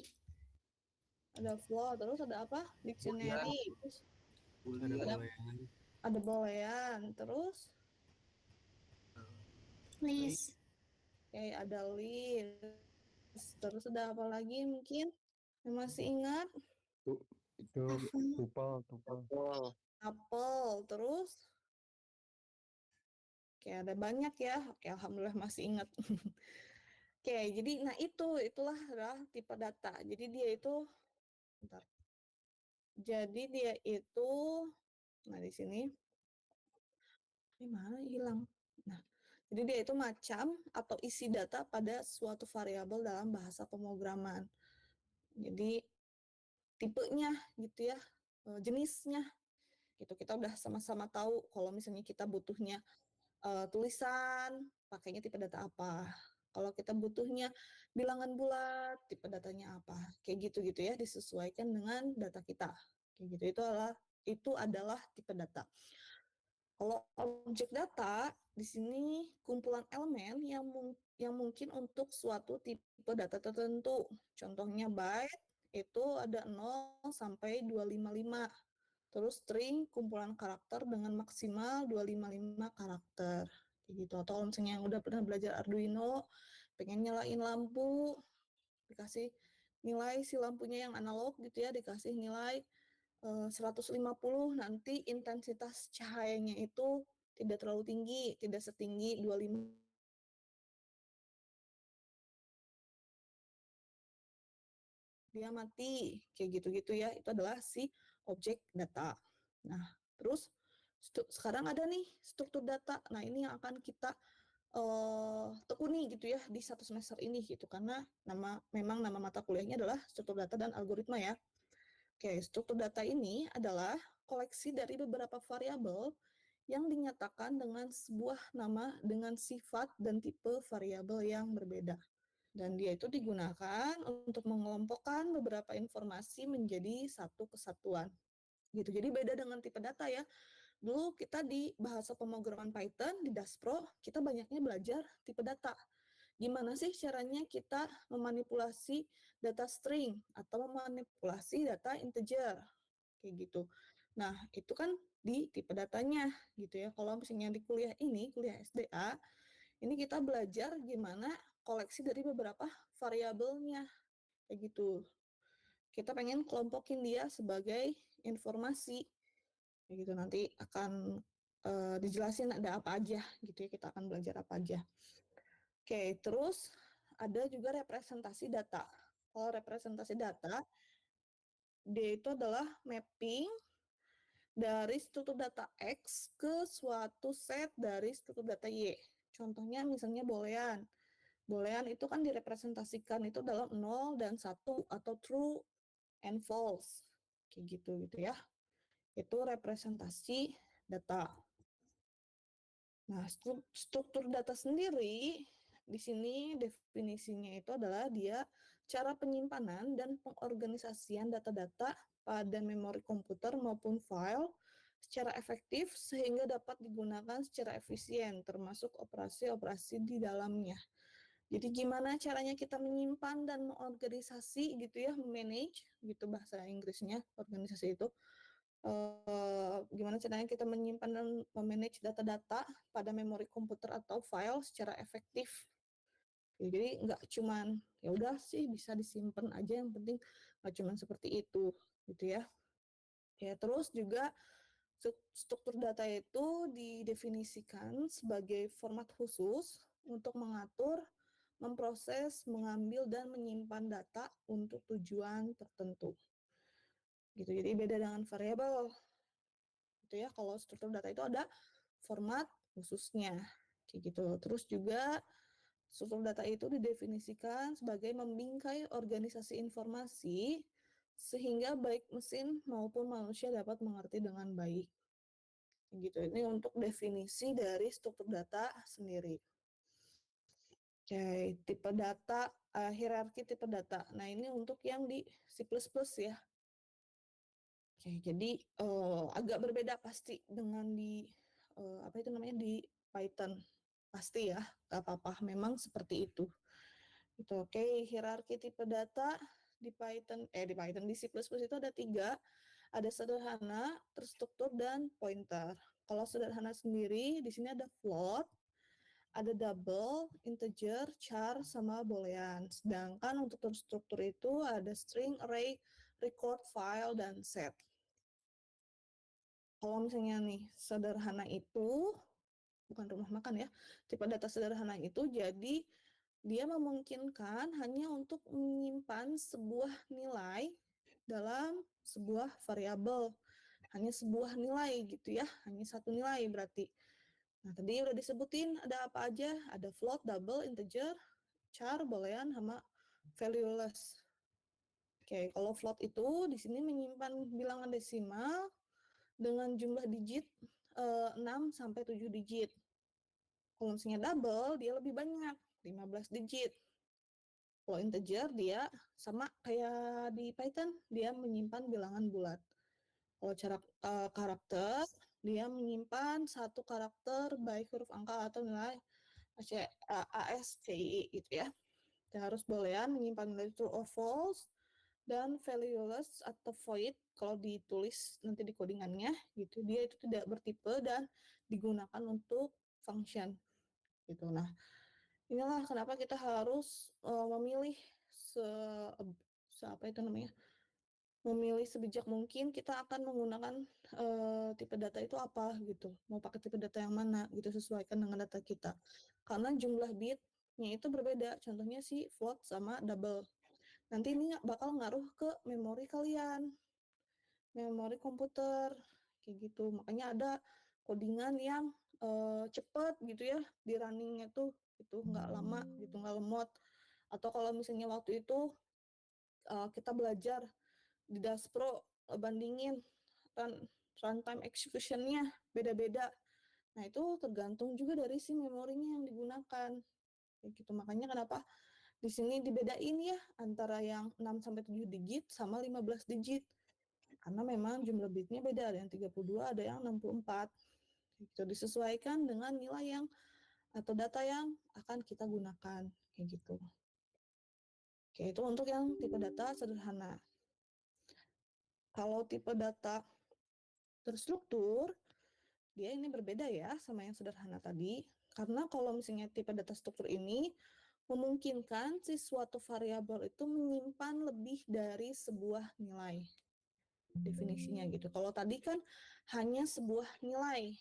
Ada float, terus ada apa? Dictionary, terus ada boolean, terus List. Oke, ada list, terus ada apa lagi mungkin yang masih ingat? Itu tuple. Apel, terus oke ada banyak ya. Oke, alhamdulillah masih ingat. Oke, jadi nah itulah adalah tipe data. Jadi dia itu bentar. Jadi dia itu nah di sini mana hilang. Nah, jadi dia itu macam atau isi data pada suatu variabel dalam bahasa pemrograman. Jadi tipenya gitu ya, jenisnya gitu. Kita udah sama-sama tahu kalau misalnya kita butuhnya tulisan, pakainya tipe data apa. Kalau kita butuhnya bilangan bulat, tipe datanya apa. Kayak gitu-gitu ya, disesuaikan dengan data kita. Kayak gitu. Itu adalah tipe data. Kalau objek data di sini kumpulan elemen yang mungkin untuk suatu tipe data tertentu. Contohnya byte itu ada 0 sampai 255. Terus string kumpulan karakter dengan maksimal 255 karakter. Kayak gitu. Atau kalau misalnya yang udah pernah belajar Arduino, pengen nyalain lampu, dikasih nilai si lampunya yang analog gitu ya, dikasih nilai 150, nanti intensitas cahayanya itu tidak terlalu tinggi, tidak setinggi 25, dia mati, kayak gitu-gitu ya. Itu adalah si objek data. Nah, terus sekarang ada nih struktur data. Nah, ini yang akan kita tekuni gitu ya di satu semester ini gitu, karena memang nama mata kuliahnya adalah struktur data dan algoritma ya. Oke, struktur data ini adalah koleksi dari beberapa variabel yang dinyatakan dengan sebuah nama dengan sifat dan tipe variabel yang berbeda. Dan dia itu digunakan untuk mengelompokkan beberapa informasi menjadi satu kesatuan. Gitu. Jadi beda dengan tipe data ya. Dulu kita di bahasa pemrograman Python, di Daspro, kita banyaknya belajar tipe data. Gimana sih caranya kita memanipulasi data string atau memanipulasi data integer, kayak gitu. Nah, itu kan di tipe datanya gitu ya. Kalau misalnya di kuliah ini, kuliah SDA, ini kita belajar gimana koleksi dari beberapa variabelnya, kayak gitu. Kita pengen kelompokin dia sebagai informasi, kayak gitu. Nanti akan dijelasin ada apa aja gitu ya, kita akan belajar apa aja. Oke, terus ada juga representasi data. Kalau representasi data, dia itu adalah mapping dari struktur data X ke suatu set dari struktur data Y. Contohnya misalnya boolean. Boolean itu kan direpresentasikan itu dalam 0 dan 1 atau true and false. Kayak gitu ya. Itu representasi data. Nah, struktur data sendiri di sini definisinya itu adalah dia cara penyimpanan dan pengorganisasian data-data pada memori komputer maupun file secara efektif sehingga dapat digunakan secara efisien termasuk operasi-operasi di dalamnya. Jadi gimana caranya kita menyimpan dan mengorganisasi gitu ya, manage gitu bahasa Inggrisnya, organisasi itu. Gimana caranya kita menyimpan dan memanage data-data pada memori komputer atau file secara efektif. Jadi nggak cuman ya udah sih bisa disimpan aja, yang penting nggak cuman seperti itu gitu ya. Ya terus juga struktur data itu didefinisikan sebagai format khusus untuk mengatur, memproses, mengambil dan menyimpan data untuk tujuan tertentu. Gitu. Jadi beda dengan variabel. Gitu ya. Kalau struktur data itu ada format khususnya. Kayak gitu. Terus juga struktur data itu didefinisikan sebagai membingkai organisasi informasi sehingga baik mesin maupun manusia dapat mengerti dengan baik. Gitu. Ini untuk definisi dari struktur data sendiri. Oke, tipe data, hierarki tipe data. Nah, ini untuk yang di C++ ya. Oke, jadi agak berbeda pasti dengan di apa itu namanya di Python. Pasti ya, nggak apa-apa, memang seperti itu. Itu oke, hierarki tipe data di Python di C++ itu ada 3. Ada sederhana, terstruktur, dan pointer. Kalau sederhana sendiri, di sini ada float, ada double, integer, char, sama boolean. Sedangkan untuk terstruktur itu ada string, array, record, file, dan set. Kalau misalnya nih sederhana itu, bukan rumah makan ya, tipe data sederhana itu jadi dia memungkinkan hanya untuk menyimpan sebuah nilai dalam sebuah variabel. Hanya sebuah nilai gitu ya, hanya satu nilai berarti. Nah, tadi udah disebutin ada apa aja, ada float, double, integer, char, boolean, sama valueless. Oke, kalau float itu di sini menyimpan bilangan desimal dengan jumlah digit 6 sampai 7 digit. Kalau misalnya double, dia lebih banyak, 15 digit. Kalau integer, dia sama kayak di Python, dia menyimpan bilangan bulat. Kalau cara karakter, dia menyimpan satu karakter baik huruf angka atau nilai ASCII gitu ya. Kita harus boolean menyimpan nilai true or false, dan valueless atau void kalau ditulis nanti di codingannya gitu, dia itu tidak bertipe dan digunakan untuk function gitu. Nah, inilah kenapa kita harus memilih apa itu namanya, memilih sebijak mungkin kita akan menggunakan tipe data itu apa gitu, mau pakai tipe data yang mana gitu, sesuaikan dengan data kita karena jumlah bitnya itu berbeda, contohnya si float sama double. Nanti ini bakal ngaruh ke memori kalian, memori komputer kayak gitu. Makanya ada codingan yang cepet gitu ya di runningnya tuh, itu nggak lama gitu, nggak lemot. Atau kalau misalnya waktu itu kita belajar di Daspro bandingin runtime execution-nya beda-beda. Nah, itu tergantung juga dari si memorinya yang digunakan. Kayak gitu. Makanya kenapa di sini dibedain ya antara yang 6 sampai 7 digit sama 15 digit. Karena memang jumlah bitnya beda, ada yang 32, ada yang 64. Gitu, disesuaikan dengan nilai yang atau data yang akan kita gunakan kayak gitu. Oke, itu untuk yang tipe data sederhana. Kalau tipe data terstruktur, dia ini berbeda ya sama yang sederhana tadi. Karena kalau misalnya tipe data struktur ini memungkinkan si suatu variabel itu menyimpan lebih dari sebuah nilai. Definisinya gitu. Kalau tadi kan hanya sebuah nilai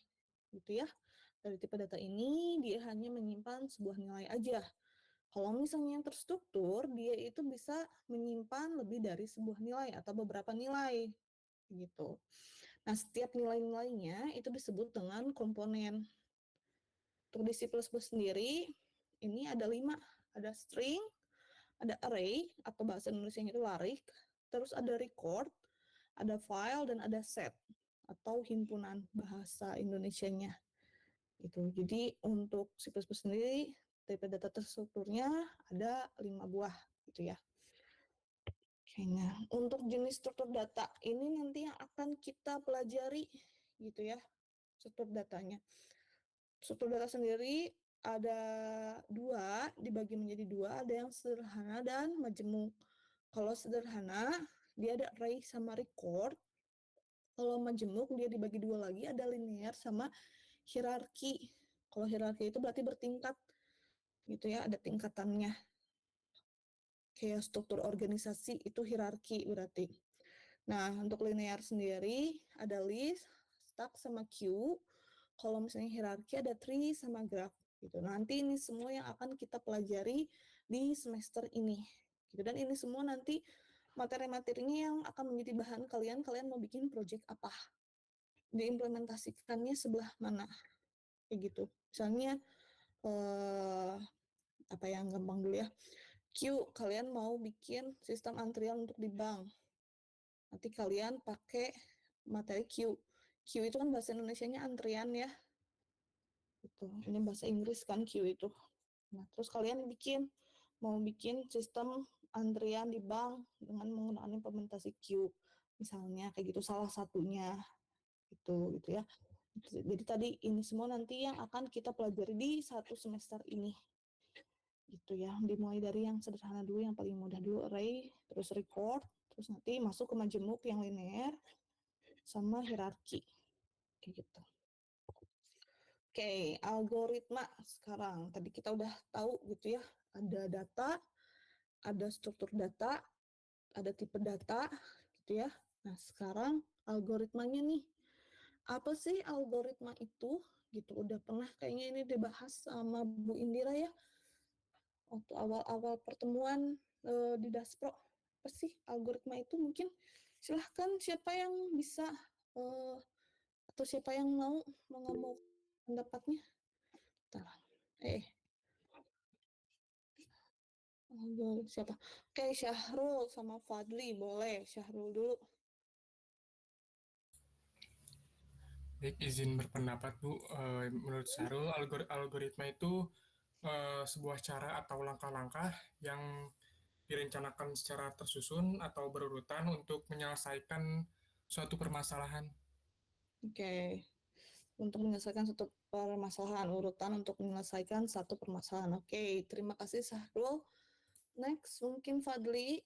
gitu ya. Dari tipe data ini dia hanya menyimpan sebuah nilai aja. Kalau misalnya yang terstruktur, dia itu bisa menyimpan lebih dari sebuah nilai atau beberapa nilai gitu. Nah, setiap nilai-nilainya itu disebut dengan komponen. Untuk di C++ sendiri, ini ada 5. Ada string, ada array, atau bahasa Indonesia itu larik, terus ada record, ada file, dan ada set, atau himpunan bahasa Indonesianya. Gitu. Jadi untuk C++ sendiri, tipe data terstrukturnya ada 5 buah gitu ya. Kayaknya untuk jenis struktur data ini nanti yang akan kita pelajari gitu ya, struktur datanya. Struktur data sendiri ada 2, dibagi menjadi 2, ada yang sederhana dan majemuk. Kalau sederhana, dia ada array sama record. Kalau majemuk, dia dibagi 2 lagi, ada linear sama hierarki. Kalau hierarki itu berarti bertingkat gitu ya, ada tingkatannya. Kayak struktur organisasi itu hierarki berarti. Nah, untuk linear sendiri ada list, stack sama queue. Kalau misalnya hierarki ada tree sama graph gitu. Nanti ini semua yang akan kita pelajari di semester ini. Gitu. Dan ini semua nanti materi-materinya yang akan menjadi bahan kalian mau bikin project apa. Diimplementasikannya sebelah mana. Kayak gitu. Misalnya apa yang gampang dulu ya. Q, kalian mau bikin sistem antrian untuk di bank. Nanti kalian pakai materi Q. Q itu kan bahasa Indonesianya antrian ya. Gitu. Ini bahasa Inggris kan Q itu. Nah, terus kalian mau bikin sistem antrian di bank dengan menggunakan implementasi Q. Misalnya kayak gitu salah satunya gitu ya. Jadi tadi ini semua nanti yang akan kita pelajari di satu semester ini. Gitu ya. Dimulai dari yang sederhana dulu, yang paling mudah dulu array, terus record, terus nanti masuk ke majemuk yang linear sama hierarki. Kayak gitu. Oke, algoritma sekarang. Tadi kita udah tahu gitu ya, ada data, ada struktur data, ada tipe data gitu ya. Nah, sekarang algoritmanya nih. Apa sih algoritma itu? Gitu, udah pernah kayaknya ini dibahas sama Bu Indira ya. Waktu awal-awal pertemuan di Daspro. Apa sih algoritma itu? Mungkin silahkan siapa yang bisa atau siapa yang mau ngomong pendapatnya. Siapa? Oke, Syahrul sama Fadli, boleh. Syahrul dulu. Baik, izin berpendapat Bu. Menurut Syahrul, algoritma itu sebuah cara atau langkah-langkah yang direncanakan secara tersusun atau berurutan untuk menyelesaikan suatu permasalahan. Oke. Untuk menyelesaikan satu permasalahan, urutan untuk menyelesaikan satu permasalahan. Oke, terima kasih Syahrul. Next, mungkin Fadli.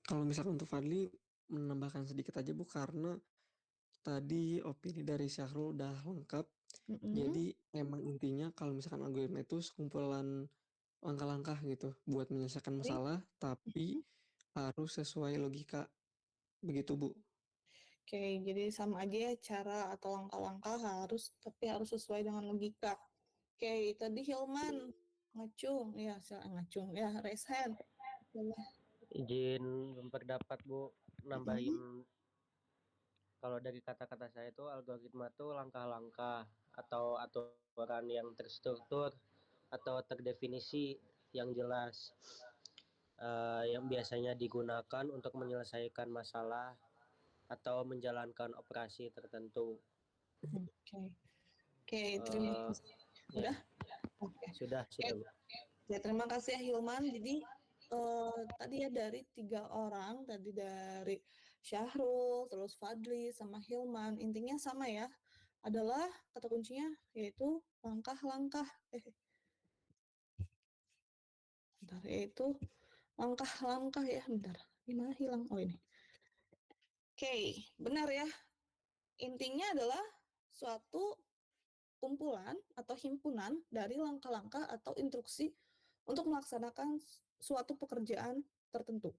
Kalau misalkan untuk Fadli, menambahkan sedikit aja Bu, karena tadi opini dari Syahrul udah lengkap. Jadi emang intinya kalau misalkan algoritma itu sekumpulan langkah-langkah gitu buat menyelesaikan masalah, tapi harus sesuai logika. Begitu Bu. Oke, jadi sama aja ya cara atau langkah-langkah tapi harus sesuai dengan logika. Oke, tadi Hilman ngacung, ya raise hand. Boleh. Izin berpendapat Bu, nambahin kalau dari kata-kata saya itu algoritma itu langkah-langkah atau aturan yang terstruktur atau terdefinisi yang jelas yang biasanya digunakan untuk menyelesaikan masalah atau menjalankan operasi tertentu. Oke, terima kasih. Udah? Oke. Sudah. Bu. Ya, terima kasih ya Hilman. Jadi tadi ya dari 3 orang, tadi dari Syahrul, terus Fadli, sama Hilman, intinya sama ya, adalah kata kuncinya yaitu langkah-langkah. Bentar, yaitu langkah-langkah ya, bentar. Gimana hilang? Oh ini. Oke, benar ya. Intinya adalah suatu kumpulan atau himpunan dari langkah-langkah atau instruksi untuk melaksanakan suatu pekerjaan tertentu.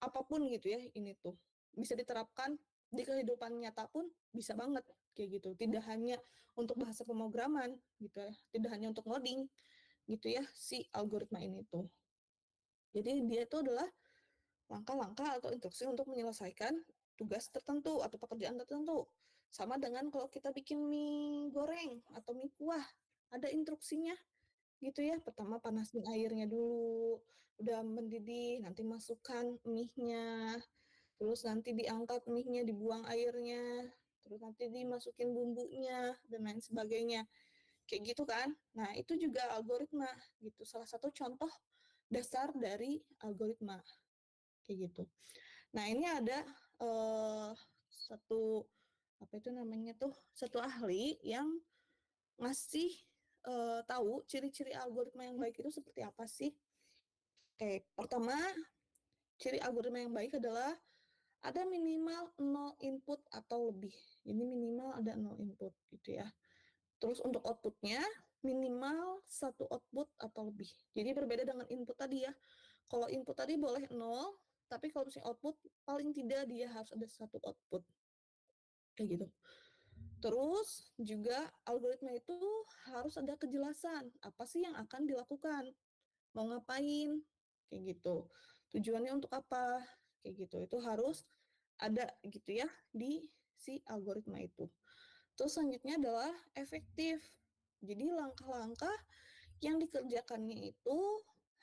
Apapun gitu ya, ini tuh bisa diterapkan di kehidupan nyata pun bisa banget kayak gitu. Tidak hanya untuk bahasa pemrograman gitu ya, tidak hanya untuk ngoding gitu ya si algoritma ini tuh. Jadi dia itu adalah langkah-langkah atau instruksi untuk menyelesaikan tugas tertentu atau pekerjaan tertentu. Sama dengan kalau kita bikin mie goreng atau mie kuah, ada instruksinya gitu ya. Pertama panasin airnya dulu, udah mendidih, nanti masukkan mie-nya, terus nanti diangkat mie-nya, dibuang airnya, terus nanti dimasukin bumbunya, dan lain sebagainya. Kayak gitu kan. Nah, itu juga algoritma gitu. Salah satu contoh dasar dari algoritma. Kayak gitu. Nah, ini ada satu ahli yang ngasih tahu ciri-ciri algoritma yang baik itu seperti apa sih. Oke, pertama, ciri algoritma yang baik adalah ada minimal 0 input atau lebih. Jadi minimal ada 0 input gitu ya. Terus untuk outputnya minimal 1 output atau lebih. Jadi berbeda dengan input tadi ya. Kalau input tadi boleh 0, tapi kalau misalnya output paling tidak dia harus ada 1 output. Kayak gitu. Terus juga algoritma itu harus ada kejelasan apa sih yang akan dilakukan, mau ngapain, kayak gitu. Tujuannya untuk apa, kayak gitu. Itu harus ada gitu ya di si algoritma itu. Terus selanjutnya adalah efektif. Jadi langkah-langkah yang dikerjakannya itu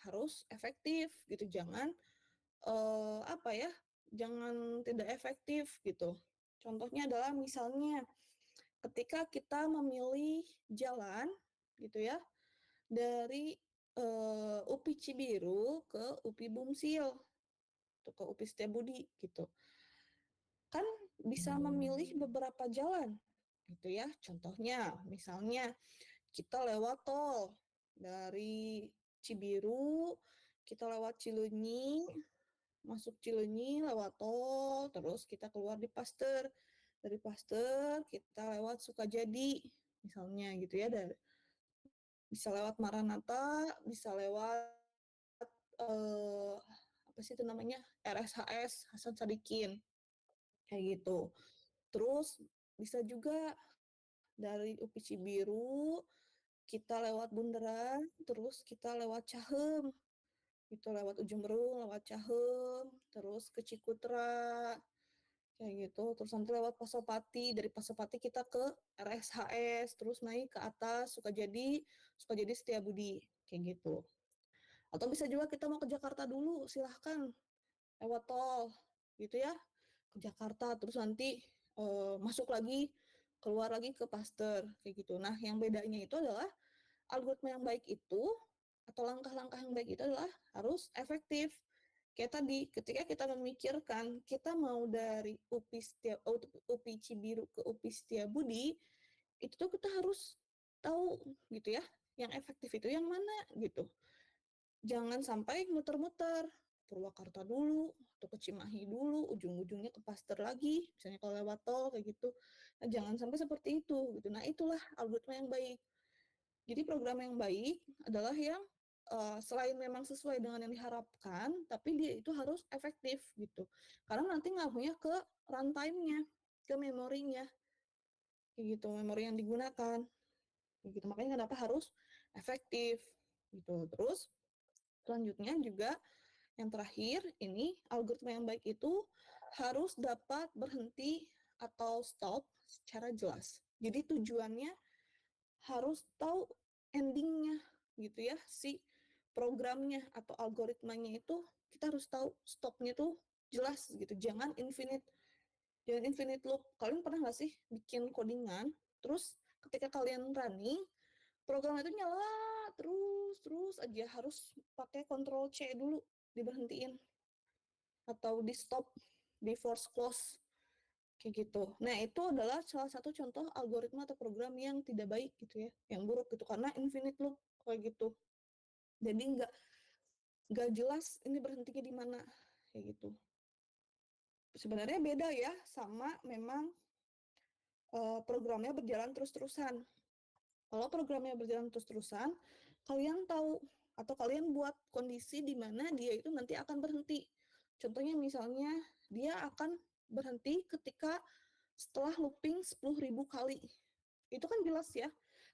harus efektif gitu. Jangan jangan tidak efektif gitu. Contohnya adalah misalnya ketika kita memilih jalan gitu ya dari UPI Cibiru ke UPI Bumsil atau ke UPI Setiabudi gitu. Kan bisa memilih beberapa jalan gitu ya. Contohnya misalnya kita lewat tol dari Cibiru, kita lewat Cileunyi, masuk Cileunyi lewat tol, terus kita keluar di Pasteur. Dari Pasteur kita lewat Sukajadi misalnya gitu ya, bisa lewat Maranatha, bisa lewat apa sih itu namanya, RSHS Hasan Sadikin kayak gitu. Terus bisa juga dari UPI Cibiru kita lewat Bundaran, terus kita lewat Cahem, itu lewat Ujung Berung, lewat Cahem, terus ke Cikutra, kayak gitu. Terus nanti lewat Pasopati, dari Pasopati kita ke RSHS, terus naik ke atas Sukajadi Setiabudi, kayak gitu. Atau bisa juga kita mau ke Jakarta dulu, silahkan lewat tol, gitu ya, ke Jakarta, terus nanti masuk lagi, keluar lagi ke Pasteur, kayak gitu. Nah, yang bedanya itu adalah algoritma yang baik itu atau langkah-langkah yang baik itu adalah harus efektif. Kayak tadi, ketika kita memikirkan kita mau dari UPI Cibiru ke UPI Setiabudi, itu tuh kita harus tahu gitu ya, yang efektif itu yang mana gitu. Jangan sampai muter-muter, Purwakarta dulu, atau ke Cimahi dulu, ujung-ujungnya ke Pasteur lagi, misalnya kalau lewat tol kayak gitu. Nah, jangan sampai seperti itu gitu. Nah, itulah algoritma yang baik. Jadi program yang baik adalah yang selain memang sesuai dengan yang diharapkan, tapi dia itu harus efektif gitu. Karena nanti ngaruhnya ke runtime-nya, ke memorinya, kayak gitu, memori yang digunakan, kayak gitu. Makanya kenapa harus efektif gitu. Terus selanjutnya juga yang terakhir ini algoritma yang baik itu harus dapat berhenti atau stop secara jelas. Jadi tujuannya harus tahu endingnya gitu ya, si programnya atau algoritmanya itu kita harus tahu stopnya tuh jelas gitu, jangan infinite loop. Kalian pernah nggak sih bikin codingan terus ketika kalian running program itu nyala terus aja, harus pakai Ctrl C dulu diberhentiin atau di stop, di force close, kayak gitu. Nah, itu adalah salah satu contoh algoritma atau program yang tidak baik gitu ya, yang buruk gitu, karena infinite loop kayak gitu. Jadi nggak jelas ini berhentinya di mana, kayak gitu. Sebenarnya beda ya sama memang programnya berjalan terus-terusan. Kalau programnya berjalan terus-terusan, kalian tahu atau kalian buat kondisi di mana dia itu nanti akan berhenti. Contohnya misalnya dia akan berhenti ketika setelah looping 10.000 kali. Itu kan jelas ya.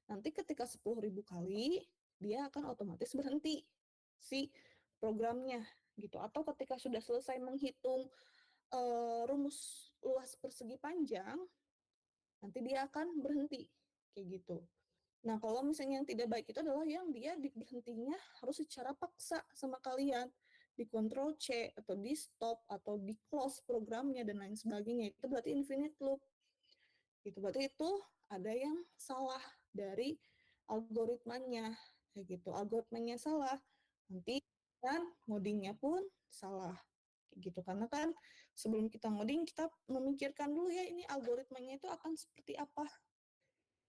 Nanti ketika 10.000 kali, dia akan otomatis berhenti si programnya gitu. Atau ketika sudah selesai menghitung rumus luas persegi panjang, nanti dia akan berhenti kayak gitu. Nah, kalau misalnya yang tidak baik itu adalah yang dia berhentinya harus secara paksa sama kalian, di Ctrl C atau di stop atau di close programnya dan lain sebagainya. Itu berarti infinite loop. Itu berarti itu ada yang salah dari algoritmanya, kayak gitu. Algoritmanya salah, nanti kan ngodingnya pun salah, kayak gitu. Karena kan sebelum kita ngoding kita memikirkan dulu ya ini algoritmanya itu akan seperti apa,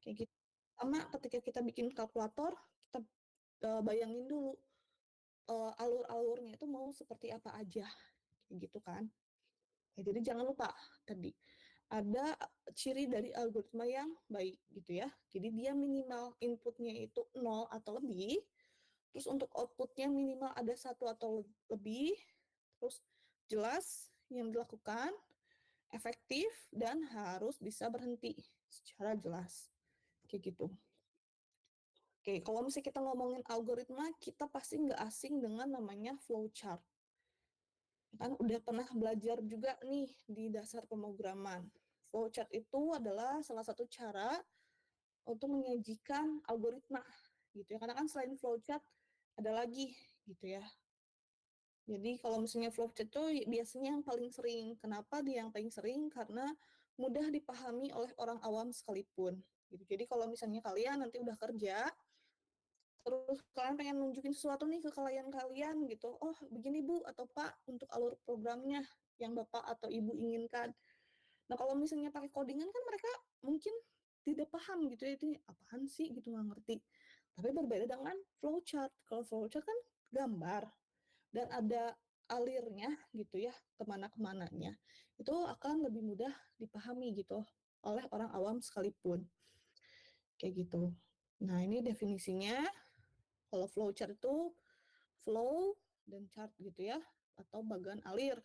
kayak gitu. Sama ketika kita bikin kalkulator, kita bayangin dulu alur-alurnya itu mau seperti apa aja, kayak gitu kan. Ya, jadi jangan lupa tadi ada ciri dari algoritma yang baik gitu ya. Jadi dia minimal inputnya itu 0 atau lebih, terus untuk outputnya minimal ada 1 atau lebih, terus jelas yang dilakukan, efektif, dan harus bisa berhenti secara jelas. Kayak gitu. Oke, kalau misalnya kita ngomongin algoritma, kita pasti nggak asing dengan namanya flowchart. Kan udah pernah belajar juga nih di dasar pemrograman. Flowchart itu adalah salah satu cara untuk menyajikan algoritma gitu ya. Karena kan selain flowchart ada lagi gitu ya. Jadi kalau misalnya flowchart itu biasanya yang paling sering. Kenapa dia yang paling sering? Karena mudah dipahami oleh orang awam sekalipun. Gitu. Jadi kalau misalnya kalian nanti udah kerja, terus kalian pengen nunjukin sesuatu nih ke klien kalian gitu, oh begini Bu atau Pak untuk alur programnya yang Bapak atau Ibu inginkan. Nah kalau misalnya pakai codingan kan mereka mungkin tidak paham gitu ya, itu apaan sih gitu, nggak ngerti. Tapi berbeda dengan flowchart. Kalau flowchart kan gambar dan ada alirnya gitu ya, kemana-kemananya. Itu akan lebih mudah dipahami gitu oleh orang awam sekalipun. Kayak gitu. Nah ini definisinya. Kalau flowchart itu flow dan chart gitu ya, atau bagan alir.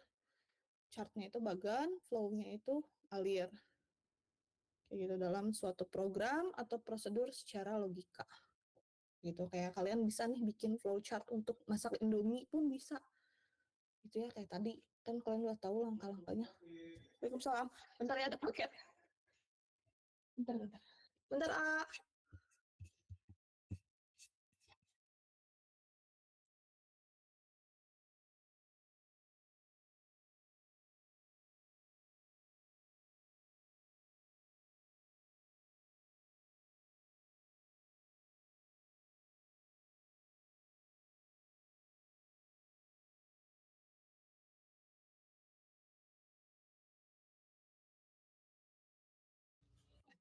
Chartnya itu bagan, flow-nya itu alir. Kayak gitu dalam suatu program atau prosedur secara logika. Gitu kayak kalian bisa nih bikin flowchart untuk masak Indomie pun bisa. Gitu ya kayak tadi kan kalian udah tahu langkah-langkahnya. Waalaikumsalam. Bentar ya, ada paket. Bentar. Bentar, A.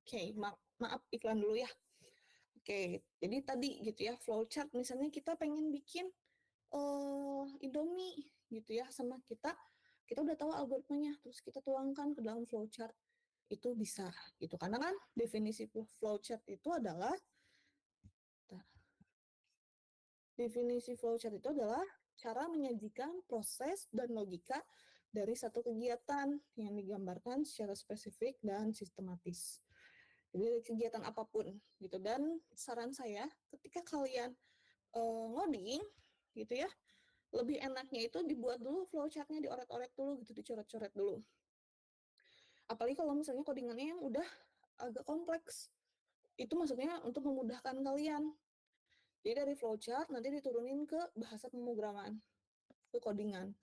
Oke, maaf iklan dulu ya. Oke, jadi tadi gitu ya, flowchart misalnya kita pengen bikin Indomie gitu ya, sama kita udah tahu algoritmanya, terus kita tuangkan ke dalam flowchart, itu bisa gitu. Karena kan definisi flowchart itu adalah cara menyajikan proses dan logika dari satu kegiatan yang digambarkan secara spesifik dan sistematis. Jadi dari kegiatan apapun gitu. Dan saran saya ketika kalian ngoding gitu ya, lebih enaknya itu dibuat dulu flowchart-nya, dioret-oret dulu gitu, dicoret-coret dulu. Apalagi kalau misalnya codingannya yang udah agak kompleks. Itu maksudnya untuk memudahkan kalian. Jadi dari flowchart nanti diturunin ke bahasa pemrograman, ke codingan.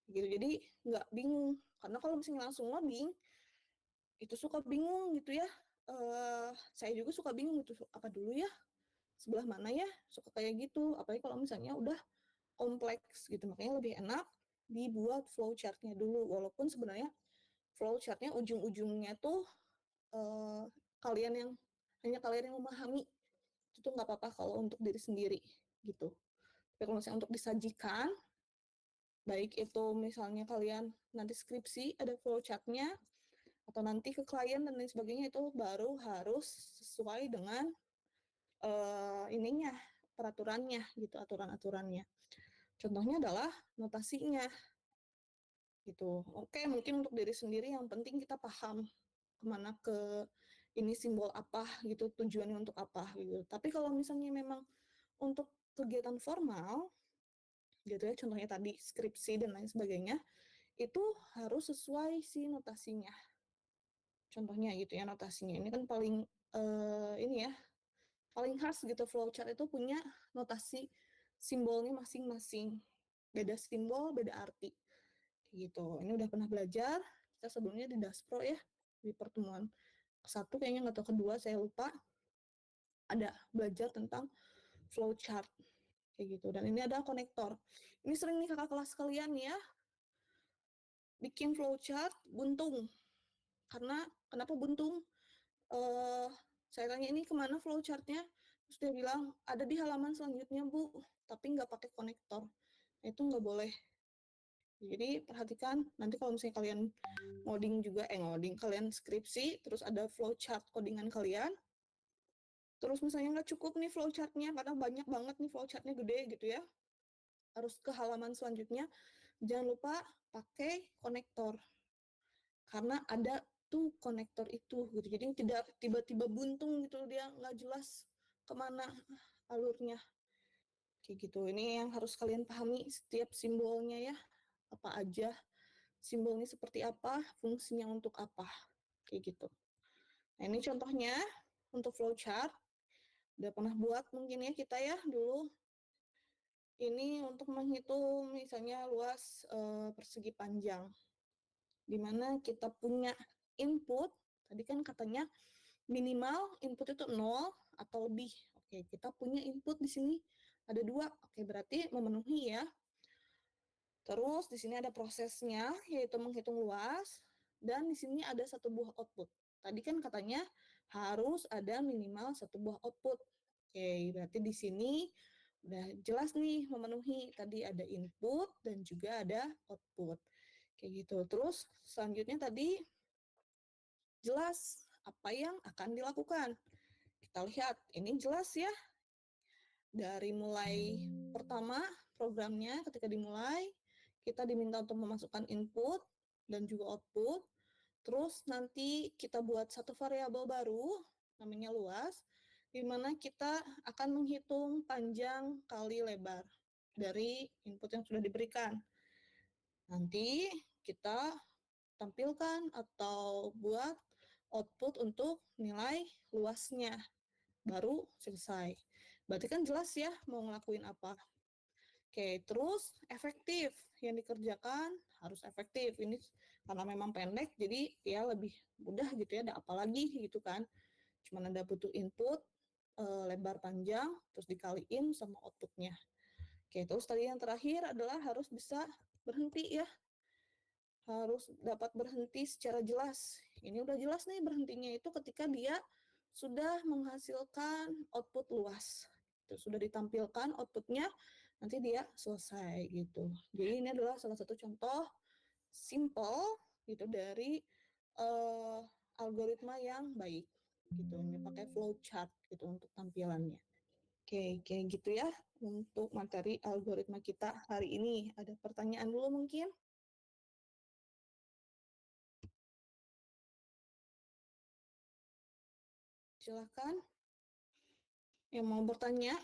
Gitu. Jadi nggak bingung. Karena kalau misalnya langsung ngoding, itu suka bingung gitu ya. Saya juga suka bingung gitu, apa dulu ya, sebelah mana ya, suka kayak gitu. Apalagi kalau misalnya udah kompleks gitu, makanya lebih enak dibuat flowchart-nya dulu. Walaupun sebenarnya flowchart-nya ujung-ujungnya tuh hanya kalian yang memahami, itu tuh nggak apa-apa kalau untuk diri sendiri gitu. Tapi kalau misalnya untuk disajikan, baik itu misalnya kalian nanti skripsi ada flowchart-nya, atau nanti ke klien dan lain sebagainya, itu baru harus sesuai dengan peraturannya gitu, aturan-aturannya. Contohnya adalah notasinya gitu. Oke, mungkin untuk diri sendiri yang penting kita paham kemana ke ini simbol apa gitu, tujuannya untuk apa gitu. Tapi kalau misalnya memang untuk kegiatan formal gitu ya, contohnya tadi skripsi dan lain sebagainya, itu harus sesuai si notasinya. Contohnya gitu ya, notasinya ini kan paling paling khas gitu, flowchart itu punya notasi simbolnya masing-masing. Beda simbol, beda arti. Gitu. Ini udah pernah belajar, kita sebelumnya di Daspro ya, di pertemuan satu kayaknya, nggak tahu kedua, saya lupa, ada belajar tentang flowchart kayak gitu. Dan ini ada konektor. Ini sering nih kakak kelas kalian ya bikin flowchart buntung. Karena kenapa buntung? Saya tanya ini kemana flowchartnya, terus dia bilang ada di halaman selanjutnya Bu, tapi nggak pakai konektor. Nah, itu nggak boleh. Jadi perhatikan nanti kalau misalnya kalian kalian skripsi, terus ada flowchart codingan kalian, terus misalnya nggak cukup nih flowchartnya, karena banyak banget nih flowchartnya gede gitu ya, harus ke halaman selanjutnya, jangan lupa pakai konektor. Karena ada tuh konektor itu gitu, jadi tidak tiba-tiba buntung gitu, dia nggak jelas kemana alurnya kayak gitu. Ini yang harus kalian pahami, setiap simbolnya ya, apa aja simbolnya, seperti apa, fungsinya untuk apa kayak gitu. Nah ini contohnya untuk flowchart, udah pernah buat mungkin ya kita ya dulu. Ini untuk menghitung misalnya luas persegi panjang, dimana kita punya input, tadi kan katanya minimal input itu 0 atau lebih. Oke, kita punya input di sini ada 2. Oke, berarti memenuhi ya. Terus di sini ada prosesnya, yaitu menghitung luas, dan di sini ada 1 buah output. Tadi kan katanya harus ada minimal 1 buah output. Oke, berarti di sini udah jelas nih memenuhi. Tadi ada input dan juga ada output. Kayak gitu. Terus selanjutnya tadi jelas apa yang akan dilakukan. Kita lihat, ini jelas ya. Dari mulai pertama programnya ketika dimulai, kita diminta untuk memasukkan input dan juga output. Terus nanti kita buat satu variabel baru, namanya luas, di mana kita akan menghitung panjang kali lebar dari input yang sudah diberikan. Nanti kita tampilkan atau buat output untuk nilai luasnya. Baru selesai. Berarti kan jelas ya mau ngelakuin apa. Oke, terus efektif. Yang dikerjakan harus efektif. Ini karena memang pendek, jadi ya lebih mudah gitu ya. Ada apa lagi gitu kan. Cuman ada butuh input, lebar panjang, terus dikaliin sama outputnya. Oke, terus tadi yang terakhir adalah harus bisa berhenti ya. Harus dapat berhenti secara jelas. Ini udah jelas nih berhentinya itu ketika dia sudah menghasilkan output luas. Itu sudah ditampilkan outputnya, nanti dia selesai gitu. Jadi ini adalah salah satu contoh simple gitu dari algoritma yang baik gitu. Ini pakai flowchart gitu untuk tampilannya. Oke, kayak gitu ya untuk materi algoritma kita hari ini. Ada pertanyaan dulu mungkin? Silakan. Yang mau bertanya?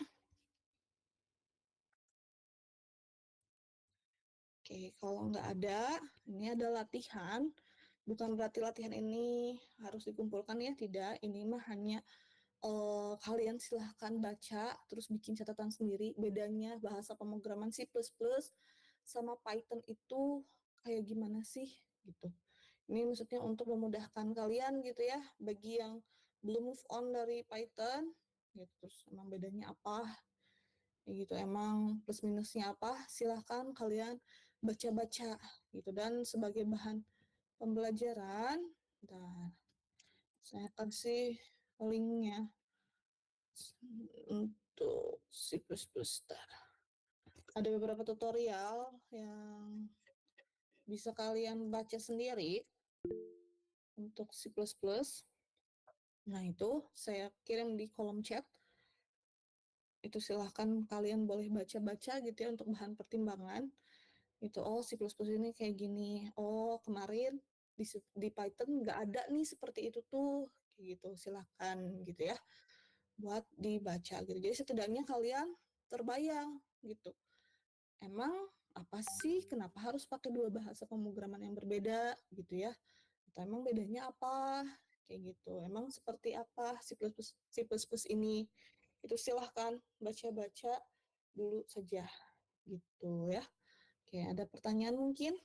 Oke, kalau nggak ada, ini ada latihan. Bukan berarti latihan ini harus dikumpulkan ya, tidak. Ini mah hanya kalian silahkan baca, terus bikin catatan sendiri. Bedanya bahasa pemrograman C++ sama Python itu kayak gimana sih, gitu. Ini maksudnya untuk memudahkan kalian gitu ya, bagi yang belum move on dari Python, gitu. Terus emang bedanya apa, gitu, emang plus minusnya apa, silahkan kalian baca-baca gitu. Dan sebagai bahan pembelajaran, dan saya kasih linknya untuk C++. Ada beberapa tutorial yang bisa kalian baca sendiri untuk C++. Nah, itu saya kirim di kolom chat. Itu silahkan kalian boleh baca-baca gitu ya untuk bahan pertimbangan. Itu, oh C++ ini kayak gini. Oh, kemarin di Python nggak ada nih seperti itu tuh. Kayak gitu, silahkan gitu ya buat dibaca gitu. Jadi setidaknya kalian terbayang gitu. Emang apa sih, kenapa harus pakai dua bahasa pemrograman yang berbeda gitu ya? Atau emang bedanya apa? Kayak gitu. Emang seperti apa C++ ini? Itu silahkan baca-baca dulu saja gitu ya. Oke, ada pertanyaan mungkin?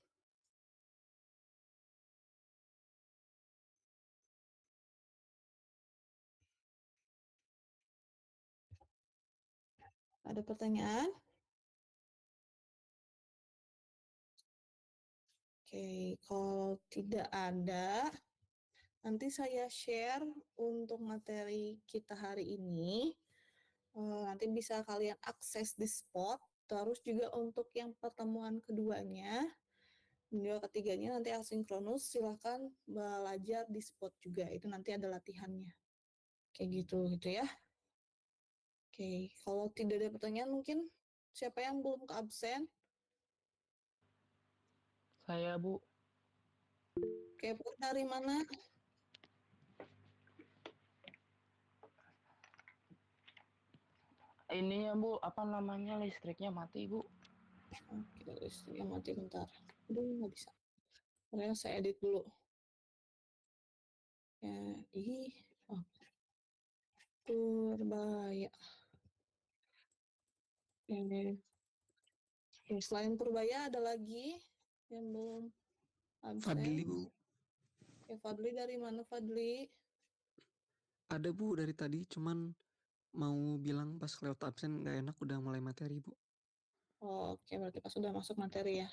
Ada pertanyaan? Oke, kalau tidak ada, nanti saya share untuk materi kita hari ini. Nanti bisa kalian akses di spot. Terus juga untuk yang pertemuan keduanya, video ketiganya nanti asinkronus, silahkan belajar di spot juga. Itu nanti ada latihannya. Kayak gitu ya. Oke, kalau tidak ada pertanyaan mungkin siapa yang belum ke absen? Saya, Bu. Oke, Bu, dari mana? Ininya, Bu, apa namanya, listriknya mati, Bu. Oke, listriknya mati bentar. Aduh, nggak bisa. Makanya saya edit dulu. Ya, oh. Purbaya. Ini. Selain Purbaya ada lagi yang belum absen? Fadli, Bu. Ya, Fadli dari mana, Fadli? Ada, Bu, dari tadi, cuman mau bilang pas lewat absen nggak enak udah mulai materi, Bu. Oke, berarti pas sudah masuk materi ya.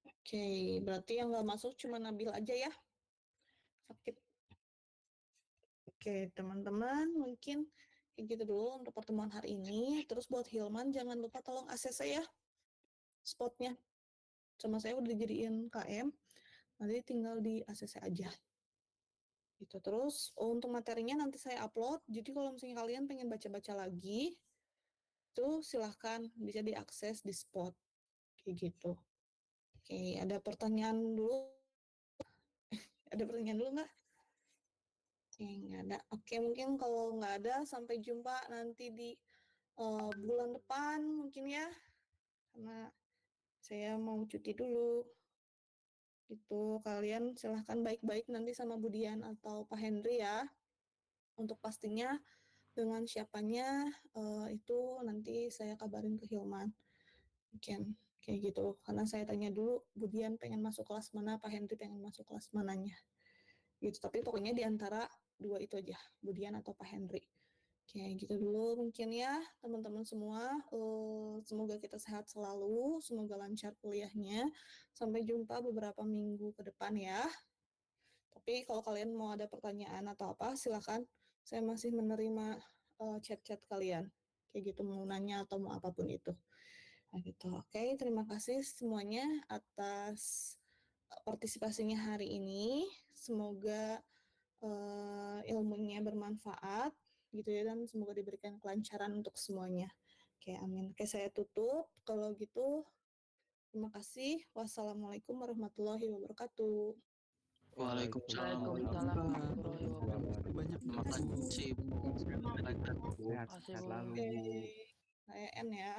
Oke, berarti yang nggak masuk cuma Nabil aja ya? Sakit. Oke, teman-teman, mungkin kayak gitu dulu untuk pertemuan hari ini. Terus buat Hilman, jangan lupa tolong ACC ya, spotnya. Sama saya udah dijadiin KM, nanti tinggal di ACC aja. Gitu. Terus untuk materinya nanti saya upload, jadi kalau misalnya kalian pengen baca-baca lagi, itu silahkan bisa diakses di spot. Kayak gitu. Oke, ada pertanyaan dulu? Ada pertanyaan dulu nggak? Oke, nggak ada. Oke, mungkin kalau nggak ada, sampai jumpa nanti di bulan depan mungkin ya. Karena saya mau cuti dulu. Itu kalian silahkan baik-baik nanti sama Bu Dian atau Pak Henry ya. Untuk pastinya dengan siapanya itu nanti saya kabarin ke Hilman. Mungkin kayak gitu. Karena saya tanya dulu Bu Dian pengen masuk kelas mana, Pak Henry pengen masuk kelas mananya. Gitu. Tapi pokoknya di antara dua itu aja, Bu Dian atau Pak Henry. Kayak gitu dulu mungkin ya teman-teman semua. Semoga kita sehat selalu, semoga lancar kuliahnya. Sampai jumpa beberapa minggu ke depan ya. Tapi kalau kalian mau ada pertanyaan atau apa, silakan. Saya masih menerima chat-chat kalian. Kayak gitu mau nanya atau mau apapun itu. Nah, gitu. Oke, terima kasih semuanya atas partisipasinya hari ini. Semoga ilmunya bermanfaat gitu ya, dan semoga diberikan kelancaran untuk semuanya. Oke, amin. Oke, saya tutup. Kalau gitu, terima kasih. Wassalamualaikum warahmatullahi wabarakatuh. Waalaikumsalam warahmatullahi wabarakatuh. Banyak Terima kasih Bu. Sehat selalu, Bu. Oke, saya N ya.